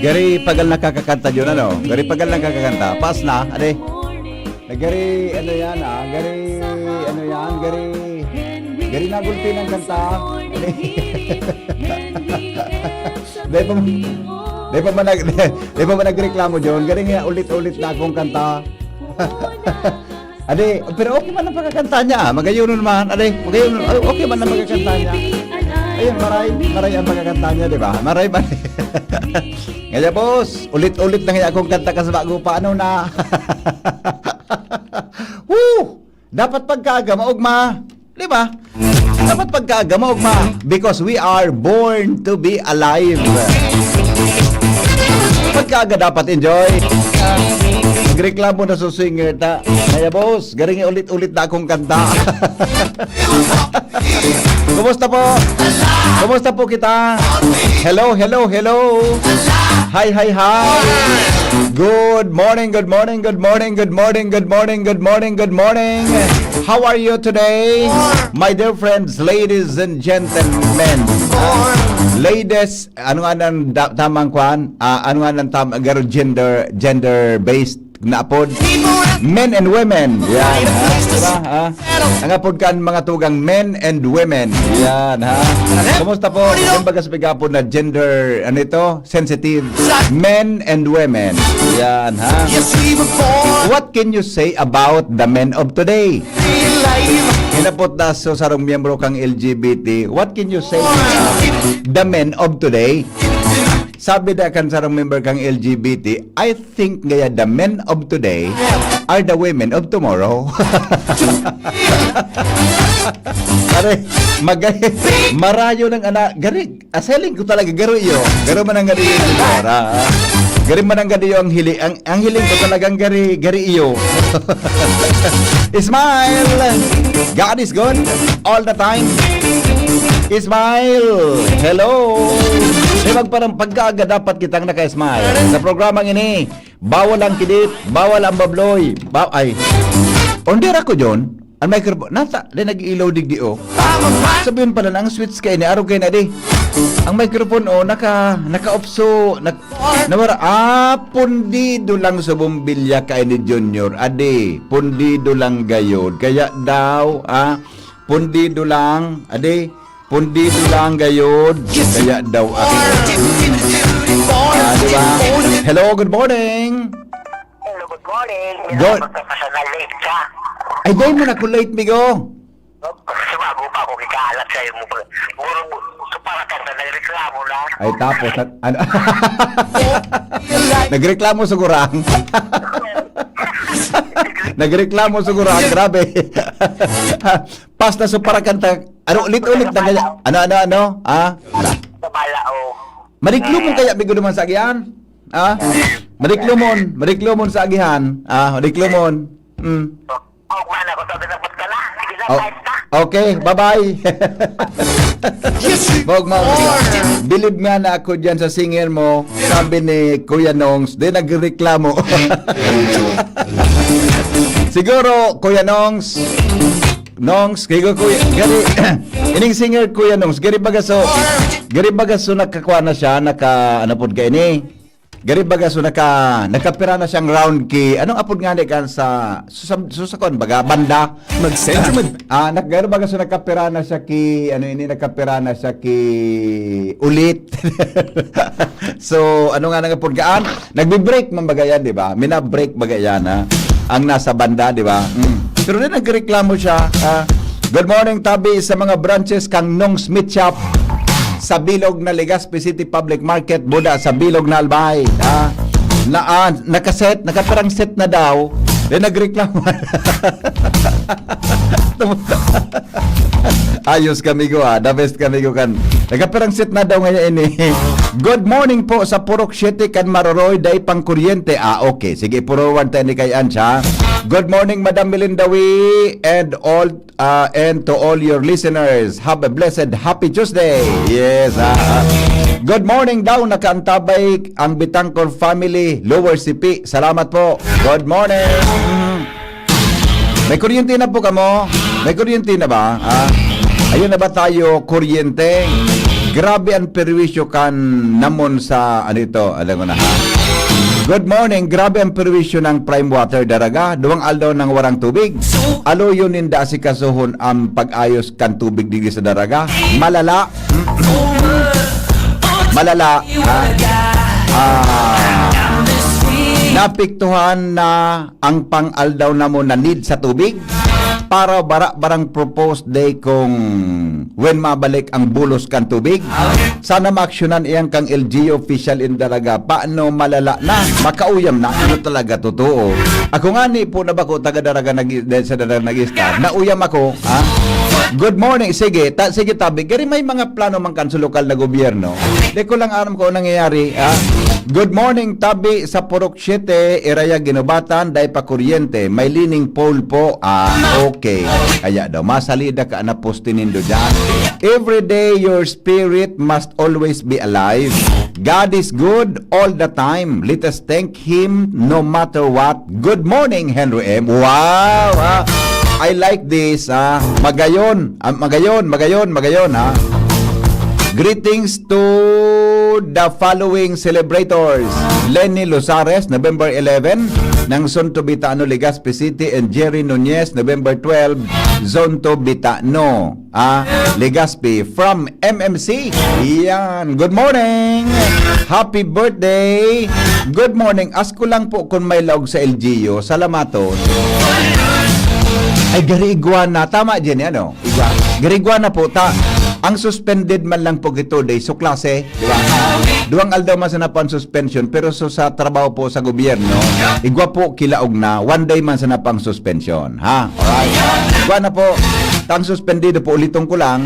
Gari pagal nakakakanta yun, ano? Gari pagal nakakakanta. Paas na, ade. Gari, ano yan, Gari, ano yan, Gari nagulti ng kanta. Ade. Di pa man nagreklamo John. Gari nga ulit-ulit na akong kanta. Ade, pero okay man ang pagkakanta niya. Magayon naman, ade. Magayon, okay man ang pagkakanta niya. Ayun, maray ang pagkakanta niya, di ba? Maray. Kaya boss, ulit-ulit na kaya akong kanta kasi bago pa, ano na. Woo! Dapat pagkagama, ugma. Di ba? Dapat pagkagama, ugma. Because we are born to be alive. Pagkaga dapat enjoy. Magreklamo na sa singer ta. Kaya boss, garing ulit-ulit na akong kanta. Kumusta po? Kumusta po kita? Hello. Hi. Good morning. How are you today? My dear friends, ladies and gentlemen. Ladies, ano nga nang tamang kwan? Ano nga nang gender based na pod? Men and women. Yan, diba, Ang apod kan mga tugang men and women. Yan, Kumusta po? Yung bagas bigapod na gender, ano ito? Sensitive. Men and women. Yan, What can you say about the men of today? Hinapot na so sarong miyembro kang LGBT. What can you say the men of today? Sabi na kan sarong member kang LGBT, I think ngaya the men of today are the women of tomorrow. Pare, marayo ng anak. Gari, aseling ko talaga garo iyo. Garo man ang gari iyo. Gari man ang gari iyo ang hiling. Ang hiling ko talagang gari iyo. Smile. God is good all the time. Smile. Hello. Parang pagkaaga dapat kitang naka-smile. Sa programang ini, bawal ang kidit, bawal ang babloy. Onder ako, John. Ang microphone, nasa, nag-ilaw digdi, Sabihin pala na, ang switch kayo ni araw kayo na, ang microphone, naka-off so, nawara, pundido lang sa bumbilya kayo ni Junior. Ade, pundido lang gayod. Kaya daw, pundido lang, pundido lang gayod. Kaya daw ako. Diba? Hello, good morning. Hello, good morning. Good. Late ka. Ay, dahil mo na kung late, Migo. Sumago pa ako kikaalat sa'yo mo. Muro para ka na nagreklamo na. Ay, tapos, ano? Nagreklamo sa gurang. Nagreklamo sa gurang. Grabe. Pas na so para kanta. Ano, ulit-ulit na kaya? Ano? Nabalao. Mariklumon kaya, Migo naman sa agihan? Mariklumon sa agihan. Mariklumon. Man ako, sabi na ka na. Sige na, kahit na. Okay, bye-bye. Believe nga na ako dyan sa singer mo. Sabi ni Kuya Nongs, di nagreklamo. Siguro, Kuya Nongs, kayo Kuya, gari, ining singer Kuya Nongs, gari bagaso nakakuha na siya, ano po ka ini? Gari bagaso nakapira na siyang round key. Anong apod nga ni kan sa susakon baga banda mag-sentiment. Gari bagaso nakapira na siya ki nakapira na siya ki ulit. So ano nga nga apod gaan? Nagbi-break man bagayan, di ba? Mina-break bagayan ang nasa banda, di ba? Pero din nagreklamo siya. Good morning Tabi sa mga branches kang Nong Smith Shop. Sa Bilog na Legazpi City Public Market, Buda sa Bilog na Albay. Nakapirang set na daw. Then nagreklamo. Ayos kami ko the best kami ko kan. Nakapirang set na daw ngayon ini. Good morning po sa Purok City kan Maroroy day pang kuryente. Okay, sige forward tayo ni kay Ansha. Good morning Madam Melindawi and to all your listeners. Have a blessed happy Tuesday. Yes. Good morning daw nakaantabay ang Bitangkor family Lower CP. Salamat po. Good morning. May kuryente na po kamo? May kuryente na ba? Ayun na ba tayo kuryente? Grabe ang perwisyo kan namon sa ano ito, alam ko na ha. Good morning, grabe ang perwisyo ng prime water daraga, duwang aldaw ng warang tubig. Alo yun ninda si kasuhon ang pag-ayos kan tubig digi sa daraga. Malala. Malala. Napiktuhan na ang pang-aldaw na mo na need sa tubig para barang propose day kung when mabalik ang bulos kan tubig. Sana maaksyonan iyang kang LGU official in dalaga. Paano malala na? Makauyam na. Ano talaga totoo? Ako nga ni po na ba ko taga daraga sa daraga nag-star. Nauyam ako. Ha? Good morning. Sige, sige tabi. Kaya may mga plano man kan sa lokal na gobyerno. Di ko lang aram ko nangyayari. Ha? Good morning, tabi sa Purok 7, Iraya Ginubatan, dahil pa kuryente. May lining pole po. Okay. Kaya daw, masalida ka na postinindo dyan. Every day, your spirit must always be alive. God is good all the time. Let us thank Him no matter what. Good morning, Henry M. Wow! I like this. Magayon. Magayon. Greetings to the following celebrators. Lenny Lozares, November 11, ng Zonto Bitano, Legazpi City, and Jerry Nunez, November 12, Zonto Bitano, Legazpi, from MMC. Yan. Good morning! Happy birthday! Good morning. Ask ko lang po kung may log sa LGU. Salamaton. Ay, gari iguana. Tama dyan, ano? Gari iguana po. Ang suspended man lang po ito day so klase, di ba? Duwang aldaw man sa napan suspension pero sa trabaho po sa gobyerno, igwa po kilaog na one day man sa napang suspension, ha? Alright. Igwa na po tang suspended po ulitong ko lang.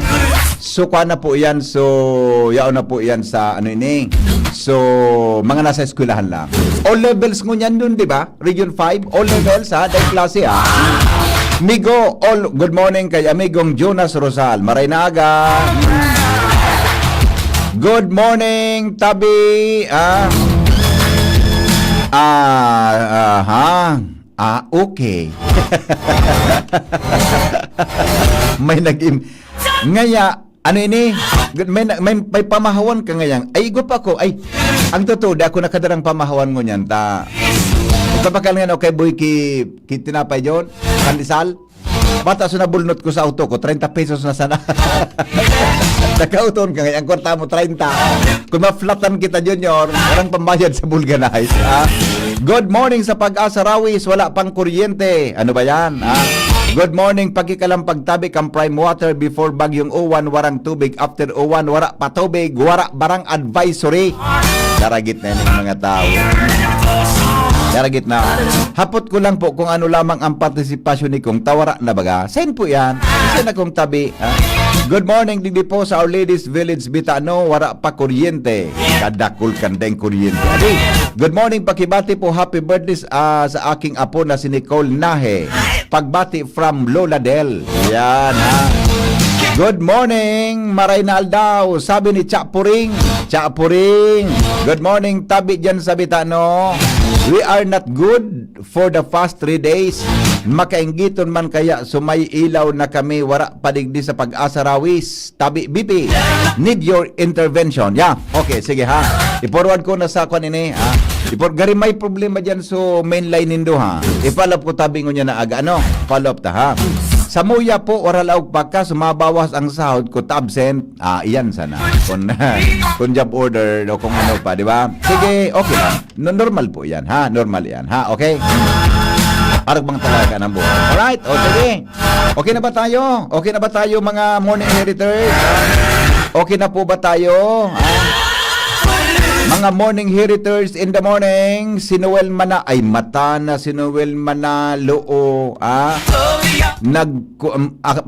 So kwa na po 'yan, so yao na po 'yan sa ano ini. So mga nasa eskwelahan lang. All levels ngunyan dun, di ba? Region 5, all levels ha, dahil klase ha. Migo, good morning kay amigong Jonas Rosal. Maray na aga. Good morning, Tabi. Okay. May ngaya, ano ini? May pamahawan ka ngayang. Ay, igwa pa ko. Ay, ang totoo, ako nakadarang pamahawan mo niyan. Kapakal nga okay boy ki tinapay yon kandisal bata so nabulnot ko sa auto ko 30 pesos na sana. Nakauton ka ngayon kwarta mo 30 kung ma-flatan kita junior walang pambayad sa vulcanize. Good morning sa Pag-asa Rawis, wala pang kuryente, ano ba yan? Good morning, pagkikalampag tabi kang prime water before bagyong uwan, warang tubig, after uwan, wara pa tubig, wara barang advisory. Daragit na yung mga tao. Daragit na. Hapot ko lang po kung ano lamang ang partisipasyon ni kong tawara na baga. Send po yan. Send akong tabi. Good morning, digdi po sa Our Ladies Village, Bitano, wara pa kuryente. Kadakul kandeng kuryente. Adi, good morning, pakibati po. Happy birthday sa aking apo na si Nicole Nahe. Pagbati from Lola Del. Yan ha. Good morning, Maray na Aldaw. Sabi ni Chapuring. Good morning, tabi dyan sa Bitano. We are not good for the past 3 days. Makainggiton man kaya sumay ilaw na kami wara padigdi sa Pag-asa Rawis. Tabi BP, need your intervention. Yeah, okay, sige ha. I-forward ko na sa kanini ha. Gari may problema dyan so mainline nindo ha. I-follow ko tabi ko niya na aga. Ano? Follow up ta ha. Sa muya po, oralaog pa ka, sumabawas ang sahod ko, absent. Iyan sana. Kung job order o kung ano pa, di ba? Sige, okay lang. Normal po yan, ha? Normal yan, ha? Okay? Parang bang talaga ng buhay. Alright, o sige. Okay na ba tayo? Okay na ba tayo, mga morning inheritors? Okay na po ba tayo? Mga morning inheritors in the morning, si Noel Mana, ay mata na si Noel Manalo,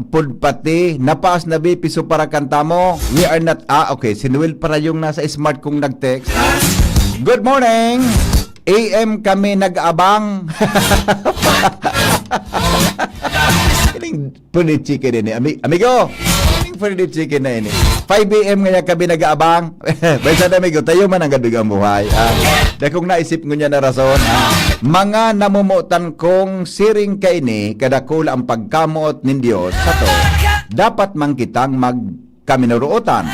pudpati, napaas na piso para kanta mo. We are not, okay, si Noel para yung nasa smart kong nag-text. Good morning! AM kami nag-abang. Punit chicken ini, amigo. Punit chicken na ini. 5 AM ngayon kami nag-aabang. Baysa na amigo, tayo man ang gadugang buhay. Dahil kung naisip ko niya na rason, mga namumutan kong siring kaini, kadakula ang pagkamot ng Diyos sa to, dapat man kitang magkaminuruotan.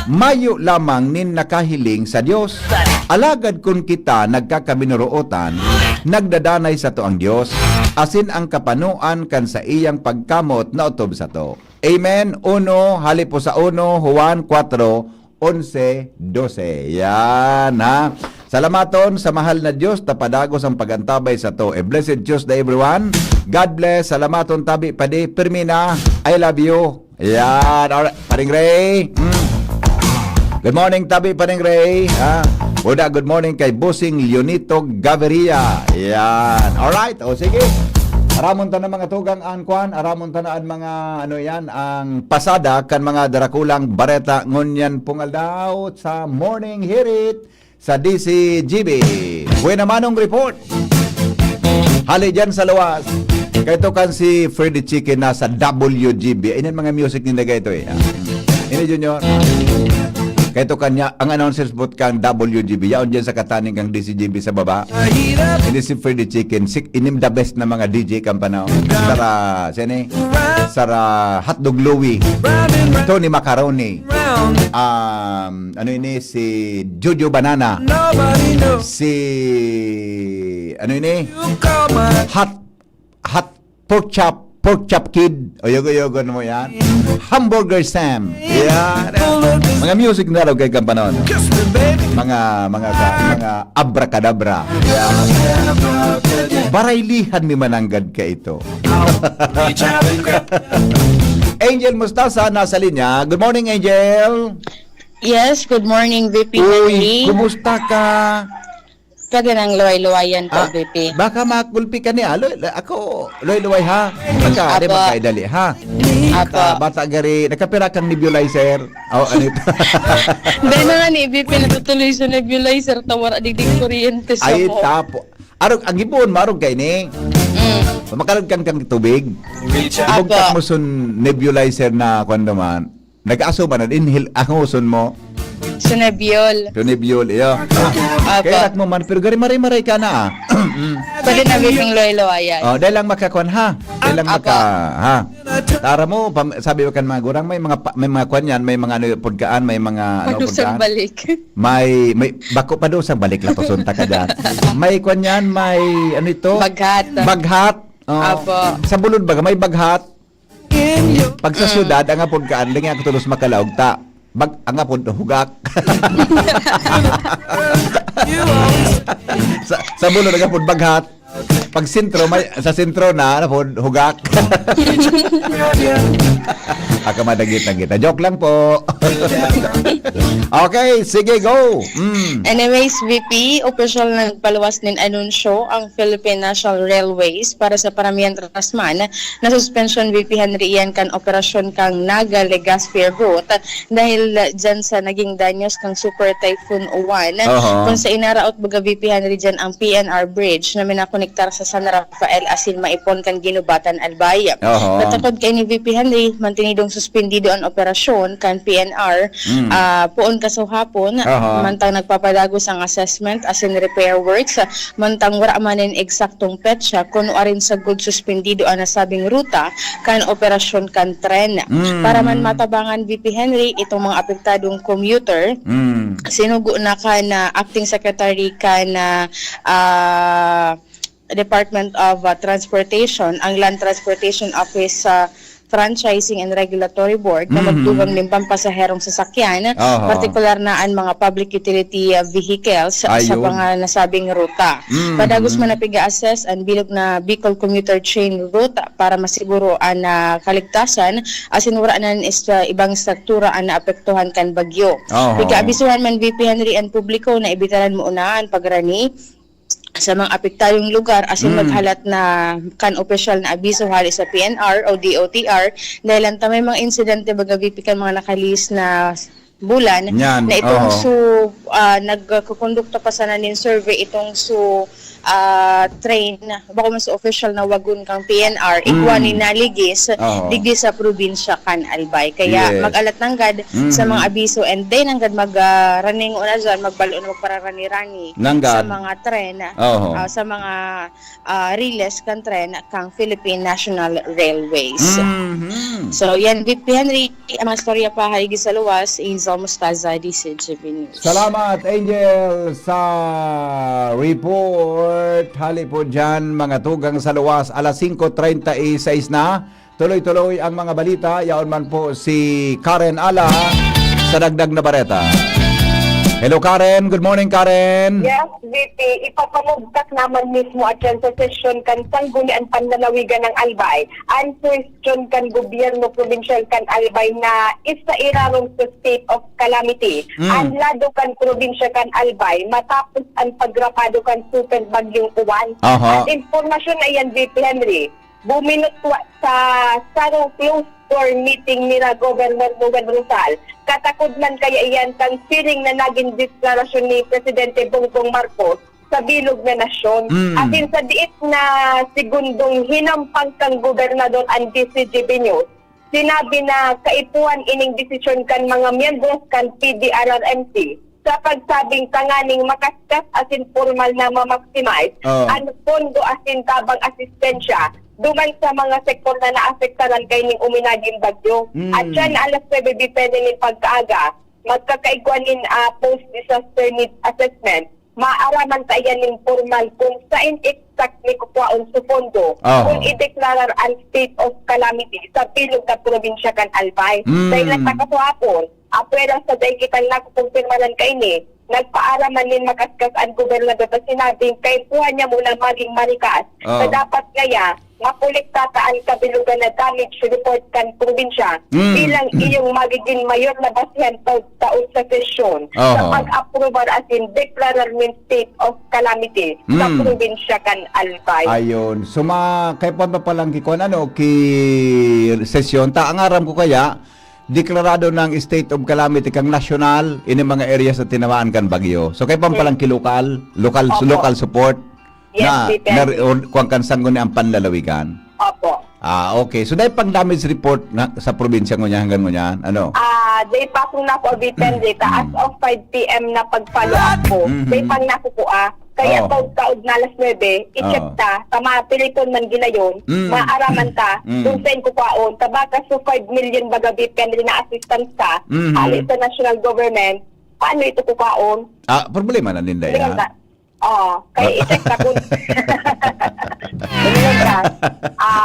mayo lamang nin nakahiling sa Dios. Alagad kun kita nagkakabinuruotan, nagdadanay sa to ang Dios, asin ang kapanuan kan sa iyang pagkamot na utob sa to. Amen. 1, halipo sa 1, Juan 4, 11, 12. Yan ha. Salamaton sa mahal na Diyos, tapadagos ang pagantabay sa to. A blessed Tuesday everyone. God bless. Salamaton tabi padi. Permina, I love you. Yan. Alright. Paring Ray. Good morning tabi Paring Ray. Buda, good morning kay Busing Leonito Gaviria. Yan. Alright. O sige. Aramon ta na mga tugang angkwan, aramon ta na ang mga ano yan, ang pasada kan mga darakulang bareta ngunyan pungaldaw sa morning hirit sa DCGB. Buena manong report. Hali dyan sa luwas. Kaya kan si Freddy Chicken na sa WGB. Inan mga music nila ito eh. Ini Junior. Kaya kanya, ang announcers booth kang WGB. Yaon dyan sa kataning kang DCGB sa baba. Ini si Freddy Chicken. Inim the best na mga DJ kampanaw. Sara Hotdog Louie. Tony Macaroni. Ano ini si Jojo Banana. Si ano ini? Hot pork chop kid. O yogo mo yan. Hamburger Sam. Yan. Mga music na raw kay kampanon. Mga abracadabra. Yan. Baraylihan mi mananggad ka ito. Angel Mustasa nasa linya. Good morning, Angel. Yes, good morning, VP Uy, Henry. kumusta ka? Kaganang luway-luwayan po, VP. Baka makulpi ka niya. Ako, loy-loy ha. Baka, di Apo. makaidali ha. Apo. Bata gari, nakapira kang nebulizer. O, ano ito? Dahil na nga ni VP natutuloy sa nebulizer, tawar adigdig kuryente sa Ay, po. tapo. Arog, ang ibon, marog kay ni. Makalog kang tubig. Apo. Ibugtak mo sun nebulizer na kung naman. Nag-aso ba na, inhale, ang uson mo. Sa nebiol. So, nebul, iyo. Apo. Kaya mo man, pero gari maray-maray ka na. Pwede na VP luway-luwayan. Oh, dahil lang makakwan ha. Dahil lang Apo. ha. Tara mo, sabi ko kan mga gurang, may mga kwan yan, may mga ano pudkaan, may mga ano Panusang pudkaan. balik. May bako pa do sa balik la to sunta ka dyan. May kwan yan, may ano ito? Baghat. Baghat. Oh. Apo. Sa bulod baga may baghat. Pag sa syudad ang pudkaan, lingi ako tulos makalaog ta. Ang apod hugak. sa bulod ang apod baghat. Pag sentro sa sentro na apod hugak. Aka madagit na kita. Joke lang po. Okay, sige, go. Anyways, VP, opisyal na nagpaluwas nin anunsyo ang Philippine National Railways para sa paramihan trasman na suspension VP Henry iyan kan operasyon kang Naga Legazpi route dahil dyan sa naging danyos kang Super Typhoon Uwan kung sa inaraot baga VP Henry dyan ang PNR Bridge na minakonektar sa San Rafael asin maipon kan Ginubatan Albay. Natakod kay ni VP Henry mantinidong suspendido ang operasyon kan PNR puon kasuhapon mantang nagpapadagos ang assessment as in repair works mantang wala manin eksaktong petsa kuno arin sa good suspendido ang nasabing ruta kan operasyon kan tren para man matabangan VP Henry itong mga apektadong commuter sinugo na kan acting secretary kan Department of Transportation ang Land Transportation Office Franchising and Regulatory Board na magdugang ng pampasaherong sasakyan, partikular na ang mga public utility vehicles sa mga nasabing ruta. Padagos man napiga-assess ang bilog na Bicol Commuter Train route para masiguro ang kaligtasan asin wala na ibang struktura ang naapektuhan kan bagyo. Piga-abisuhan man VP Henry ang publiko na ibitaran mo unaan pagrani sa mga apektadong lugar asin maghalat na kan opisyal na abiso hali sa PNR o DOTR dahil lang may mga insidente baga VP kan mga nakalis na bulan na itong nagkukondukta pa sana nin survey itong train bako man sa official na wagon kang PNR igwa ni naligis Oo. digdi sa probinsya kan Albay. Kaya Yes. mag-alat nanggad sa mga abiso and then nanggad running una dyan, magbalon magpararani-rani Nanggad. sa mga tren, Oo. sa mga riles kan tren kang Philippine National Railways. Mhm. So yan, VP Henry, ang mga storya pa haligi sa luwas, Hazel Mustaza, DCGV News. Salamat, Angel, sa report. Hali po dyan, mga tugang sa luwas. Alas 5:36 na. Tuloy-tuloy ang mga balita. Yaon man po si Karen Ala sa dagdag na bareta. Hello, Karen. Good morning, Karen. Yes, VP, ipapamugtak naman mismo at yan sa sesyon kan sanggunian panlalawigan ng Albay ang question kan gobyerno provincial kan Albay na isa irarong sa state of calamity. Ang lado kan probinsya kan Albay matapos ang pagrapado kan super bagyong uwan. Aha. At informasyon na yan, VP Henry, buminot sa sarong close door meeting nila Governor Ruben Rizal. Katakod man kaya iyan kang feeling na naging deklarasyon ni Presidente Bongbong Marcos sa bilog na nasyon. Atin sa diit na segundong hinampang kang gobernador ang DCGB News, sinabi na kaipuan ining desisyon kan mga miyembros kan PDRRMC sa pagsabing kanganing makaskas asin formal na ma-maximize ang pondo asin tabang asistensya duman sa mga sektor na naapektaran kay ning uminaging bagyo. At dyan alas 9 depende ni pagkaaga, magkakaigwanin post-disaster needs assessment, maaraman tayo ng formal kung saan exactly kukuhaon sa pondo kung ideklarar ang state of calamity sa bilog na probinsya kan Albay. Dahil nagtakasuhapon, apwera sa dahil kitang nakukumpirmanan kay ni, nagpaaraman din makaskas ang gobernador at sinabing kay puha niya muna maging marikas na dapat kaya makuliktata ang kabilugan na damage report kan probinsya bilang iyong magiging mayor na basihan taon sa sesyon sa pag-aprobar as in declarar ng state of calamity sa probinsya kan Albay. Ayun. Kay pa palang kikon ki sesyon ta ang aram ko kaya deklarado ng state of calamity kang national ini mga area sa tinamaan kan bagyo. So kay pa palang kilokal, local support Yes, kuang kan sanggon ang panlalawigan. Opo. Okay. So dahil pang damage report na sa probinsya ngunya hanggang ngunya, ano? Day pasong na po bitin data as of 5 p.m. na pag-follow up ko. Day pang nakukuha. Kaya taod na alas 9, i-check ta, tama pilipon man ginayon, maaraman ta, kung saan kukuhaon, tabaka so 5 million bagabit kan rin na assistance ta, alis sa national government, paano ito kukuhaon? Problema na din dahil, ha? Kaya i-check na kung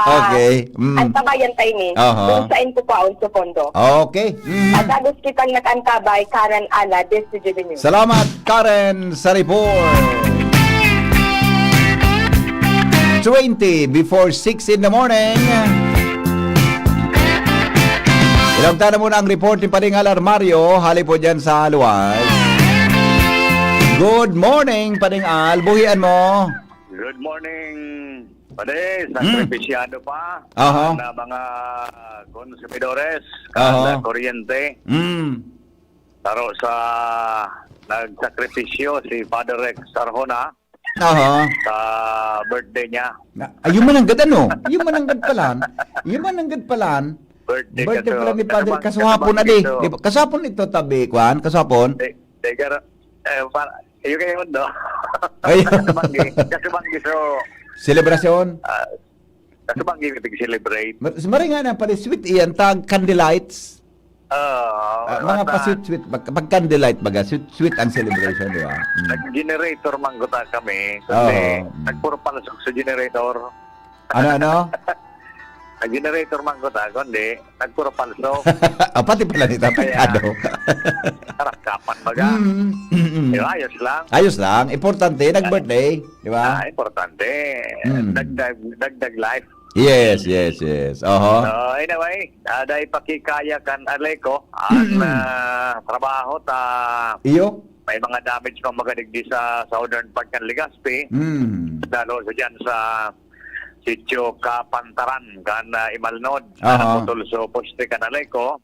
okay. ang tabayan tayo ni kung saan kukuhaon sa pondo. Okay. At agos kitang nakantabay, Karen Ala, DCGV News. Salamat, Karen, sa report. 20 before 6 in the morning. Ilagta na muna ang report ni Pading Alarmario. Hali po dyan sa luwas. Good morning, Pading Al. Buhian mo. Good morning, Pade. Sakripisyado pa na mga konsumidores kada kuryente. Taro sa nagsakripisyo si Father Rex Sarjona sa birthday niya. Yung mananggad ano? Yung mananggad palan. Birthday pala ni Padre. Kasapon na di. Kasapon ito tabi, Kwan? Kasapon? Yung kayo do. Kasubanggi so Selebrasyon? kasubanggi tig-celebrate. Mari nga na pala sweet iyan tag candlelights. Mga pa-sweet pag candlelight baga sweet ang celebration, di ba? Nag-generator mangguta kami kasi nagpuro palasok sa generator. Ano? Nag-generator mangguta kundi nagpuro palasok. Pati pala nito pekado. Karakapan baga. Di ba? Ayos lang. Importante nag-birthday, di ba? Importante. Dagdag life. Yes. Anyway, dahil pakikaya kan Aleko ang trabaho Iyo? may mga damage pang magadigdi sa southern part ng Legazpi. Lalo sa dyan sa sitio Kapantaran kan Imalnod putol so poste kan Aleko.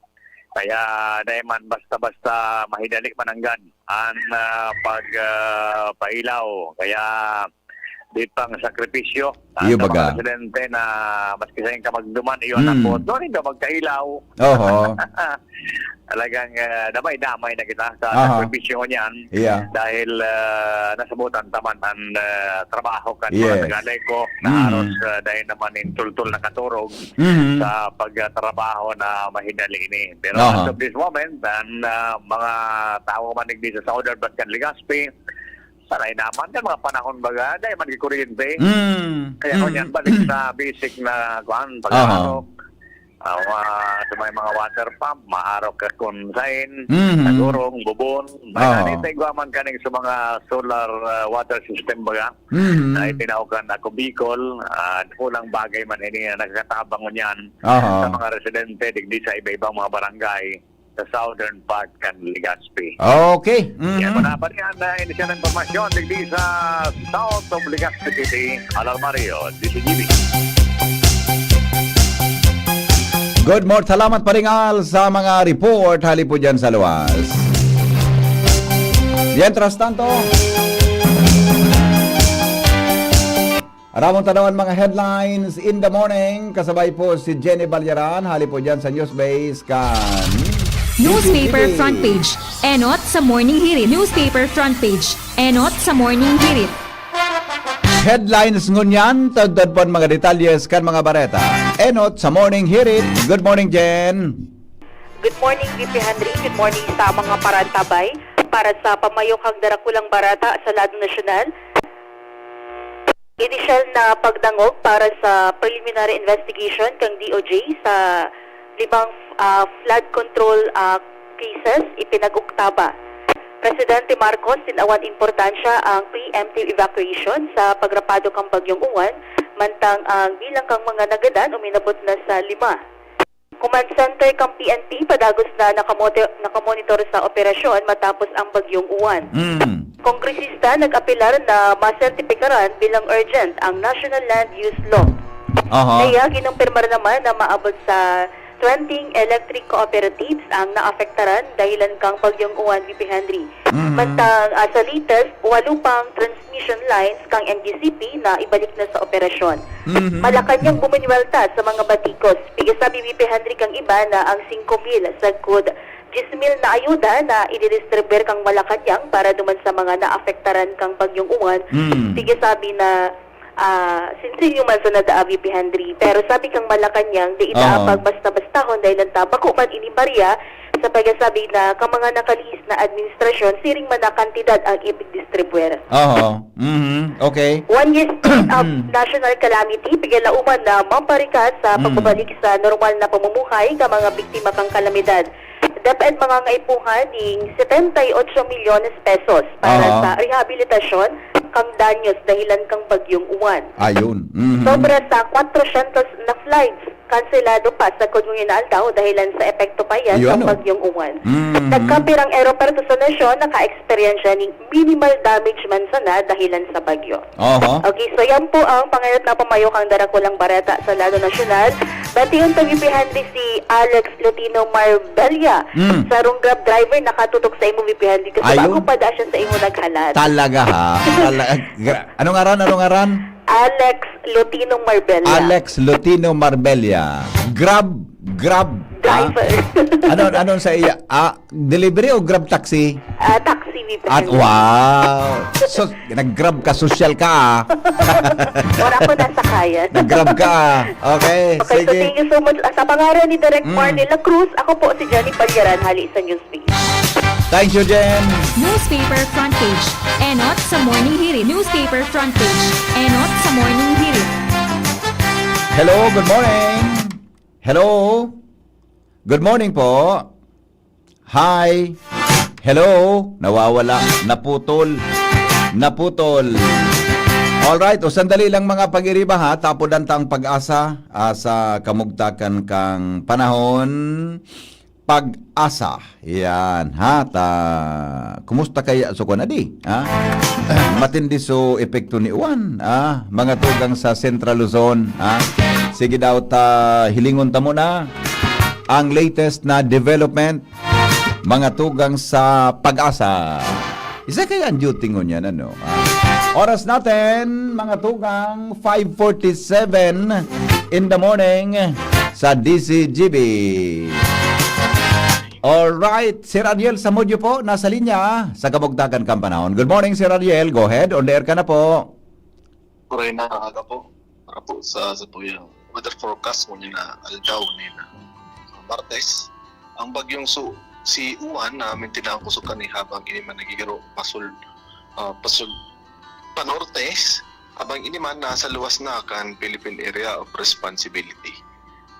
Kaya dahil man basta-basta mahidalik mananggan ang pagpailaw. Kaya di pang sakripisyo Iyo sa baga. mga residente na maski sa yung kamagduman iyon ang boto, hindi magkailaw. Oho. Talagang damay-damay na kita sa Aha. sakripisyo niyan Yeah. dahil nasabutan taman ang trabaho kan Yes. mga tagalay ko na aros dahil naman in tultul na katurog Mhm. sa pagtrabaho na mahinali ini. Pero Aha. as of this moment, ang mga tao manigdi sa Southern Batcan Legazpi, sanay naman kan mga panahon baga, dahil man kuryente. Kaya kung yan balik sa basic na kuan pag-aarok, sa mga water pump, maarok ka konsain, nagurong, bubon, may guaman ka sa mga solar water system baga, na itinawag na ako Bicol, kulang bagay man ini na nagkatabang yan sa mga residente digdi sa iba-ibang mga barangay sa Southern Part kan Legazpi. Okay. Yan mo na pa rin na inisyal ng informasyon digdi sa South of Legazpi City, Alarmario, DCGB. Good morning. Salamat pa rin Al sa mga report. Hali po dyan sa luwas. Mientras tanto, aramong tanawan mga headlines in the morning. Kasabay po si Jenny Balyaran. Hali po dyan sa Newsbase kan Newspaper front page. Enot sa Morning Hirit. Newspaper front page. Enot sa Morning Hirit. Headlines ngunyan. Tagdad po mga detalyes kan mga bareta. Enot sa Morning Hirit. Good morning, Jen. Good morning, VP Henry. Good morning sa mga parantabay para sa pamayokang darakulang barata sa Lado Nasyonal. Initial na pagdangog para sa preliminary investigation kang DOJ sa 5 flood control cases ipinag-uktaba. Presidente Marcos tinawan importansya ang preemptive evacuation sa pagrapado kang Bagyong Uwan, mantang ang bilang kang mga nagadan uminabot na sa 5. Command Center kang PNP padagos na nakamonitor sa operasyon matapos ang Bagyong Uwan. Kongresista nag-apilar na masertipikaran bilang urgent ang National Land Use Law. Kaya kinumpirmar naman na maabot sa 20 electric cooperatives ang naafektaran dahilan kang Bagyong Uwan, VP Henry. Mantang sa latest, 8 pang transmission lines kang NGCP na ibalik na sa operasyon. Malakanyang buminuelta sa mga batikos. Pigasabi VP Henry kang iba na ang 5,000 sa good 10,000 na ayuda na ididistribuer kang Malacanang para duman sa mga naafektaran kang Bagyong Uwan. Pigasabi na sinsin yung man sa nadaa VP Henry. Pero sabi kang Malacanang, di itaapag basta-bastahon dahil ang tabako man inimbarya sa pagkasabi na kang mga nakalihis na administrasyon, siring man na kantidad ang ipig-distribuer. Okay. 1 year state of national calamity, pigilauman na mamparikat sa pagbabalik sa normal na pamumuhay ka mga biktima kang kalamidad. Dapat mga ngaipuhan ng 78 milyones pesos para sa rehabilitasyon kang danyos dahilan kang Bagyong Uwan. Ayun. Sobra sa 400 na flights kanselado pa sa Kunyong daw dahilan sa epekto pa yan Yun, ng Bagyong Uwan. Nagkapirang aeroporto sa nasyon naka-experience ng minimal damage man sana dahilan sa bagyo. Okay, so yan po ang pangarap na pamayok ang darakulang barata sa Lado Nasyonal. Batiyon tagipihan din si Alex Lutino Marbella. Sarong Grab driver nakatutok sa imo VP Henry kasi bago pa da siya sa imo naghalat. Talaga ha? Anong aran? Alex Lutino Marbella. Alex Lutino Marbella. Grab Driver. Ano sa iya? Delivery o Grab taxi? Taxi VP At Henry. wow! So, nag-grab ka, social ka Wala ko nasa kaya. Nag-grab ka Okay, Okay, so sige. thank you so much. Sa pangalan ni Direk Marnela Cruz, ako po si Johnny Balyaran, hali sa Newspeak. Thank you, Jen. Newspaper front page. Enot sa Morning Hirit. Newspaper front page. Enot sa Morning Hirit. Hello, good morning. Hello. Good morning po. Hi. Hello. Nawawala. Naputol. Alright, o sandali lang mga pag-iriba ha. Tapodan ta ang pag-asa sa kamugtakan kang panahon. Pag-asa. Yan, ha? Kumusta kaya so kunadi? Ha? Matindi so epekto ni Uwan, ha? Mga tugang sa Central Luzon, ha? Sige daw hilingon ta mo na ang latest na development mga tugang sa pag-asa. Isa kaya ang duty ngon yan, ano? Oras natin, mga tugang, 5:47 in the morning sa DCGB. Alright, Sir Ariel Samudyo po, nasa linya sa Kabugtakan Kampanahon. Good morning, Sir Ariel. Go ahead, on the air ka na po. Kuray na aga po. Para po sa po yung weather forecast mo na aldaw ni na Martes. Ang bagyong si Uwan na mintinang kusukan ni habang ini man nagigiro pasul panortes habang ini man nasa luwas na kan Philippine Area of Responsibility.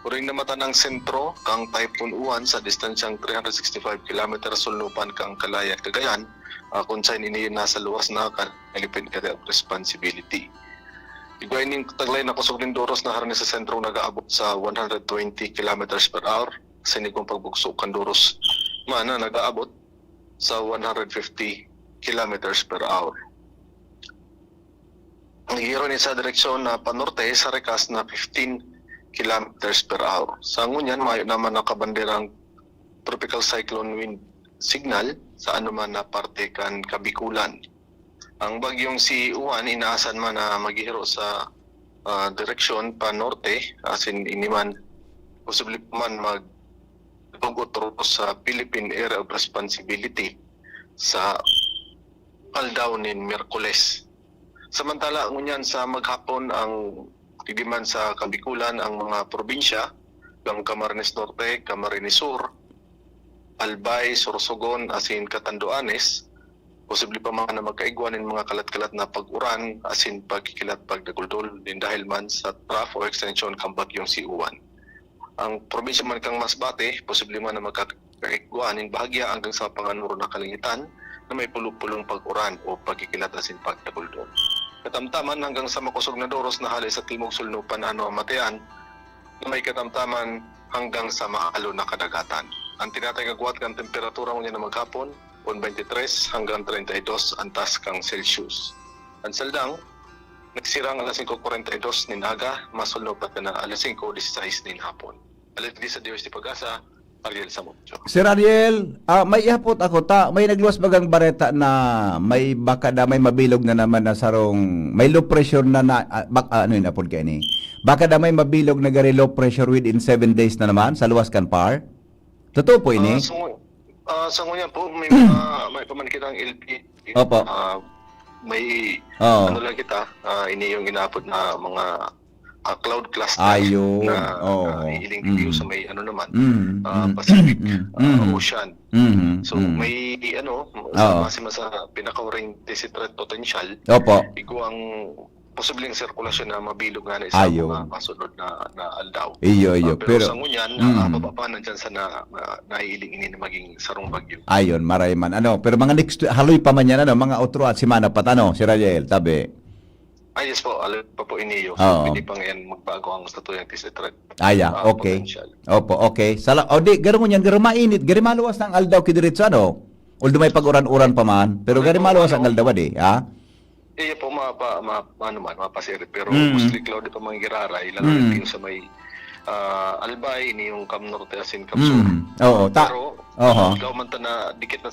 Kuring na mata ng sentro kang Typhoon Uwan sa distansyang 365 km sulnupan kang Kalayaan, Cagayan, kung saan ini nasa luwas na kan Philippine Area of Responsibility. Igway ning taglay na kusog Lindoros na haran sa sentro nagaabot sa 120 km per hour. Sinigong pagbugso Kandoros mana nagaabot sa 150 km per hour. Ang giro ni sa direksyon na panorte sa rekas na 15 km per hour. Sa ngunyan, mayo naman nakabanderang tropical cyclone wind signal sa anuman na parte kan Kabikulan. Ang bagyong si Uwan inaasan man na maghihiro sa direksyon pa norte, as in iniman posible man mag-utro sa Philippine Area of Responsibility sa aldaw ni Miyerkules. Samantala ngunyan sa maghapon ang tidiman sa Kabikulan ang mga probinsya ng Camarines Norte, Camarines Sur, Albay, Sorsogon, asin Catanduanes, posible pa man na magkaigwanin mga kalat-kalat na pag-uran, asin pagkikilat pagdaguldol din dahil man sa trough o extension kang bagyong si Uwan. Ang probinsya man kang Masbate, posible man na magkaigwanin bahagya hanggang sa panganuro na kalingitan na may pulong-pulong pag-uran o pagkikilat asin pagdaguldol. Katamtaman hanggang sa makusog na Doros na halis sa Timog Sulnupan Matayan na may katamtaman hanggang sa maalo na kadagatan. Ang tinatay kagwat kang temperatura mo niya na maghapon 23 hanggang 32 antas kang Celsius. Ang saldang nagsirang alas 5:42 nin aga, masulnupat na alas 5:16 nin hapon. Alit di sa Diyos di Pag-asa, Ariel Samudyo. Sir Ariel, may ihapot ako may nagluwas bagang bareta na may baka da may mabilog na naman na sarong may low pressure na ano yun apod kaya ni baka da may mabilog na gari low pressure within 7 days na naman sa luwas kan par. Totoo po ini? Sa ngunyan po may pamanikitang LP. Opo. May ano lang kita ini yung inaapod na mga cloud cluster na iiling video sa may ano naman Pacific Ocean. So may masima sa pinaka-ring threat potential. Opo. Igo ang posibleng sirkulasyon na mabilog nga na isa mga kasunod na aldaw. Pero sa ngunyan, mababa nandyan sa naiiling ini na maging sarong bagyo. Ayon, maray man. Pero mga next haloy pa man yan, mga otro at simana pat si Rafael, tabi. Yes po, alam pa po iniyo. So, pwede pang yan magbago ang statuyang threat. Okay. Opo, okay. Garo mo yan, garo mainit, garo maluwas ng aldaw kidiritso, Although may pag-uran-uran pa man, pero garo maluwas ang aldaw, po, mapasirit. Pero mostly cloudy pa mga giraray, lalo na sa may Albay, ini yung Cam Norte, asin Cam Sur. Pero, ikaw man na, dikit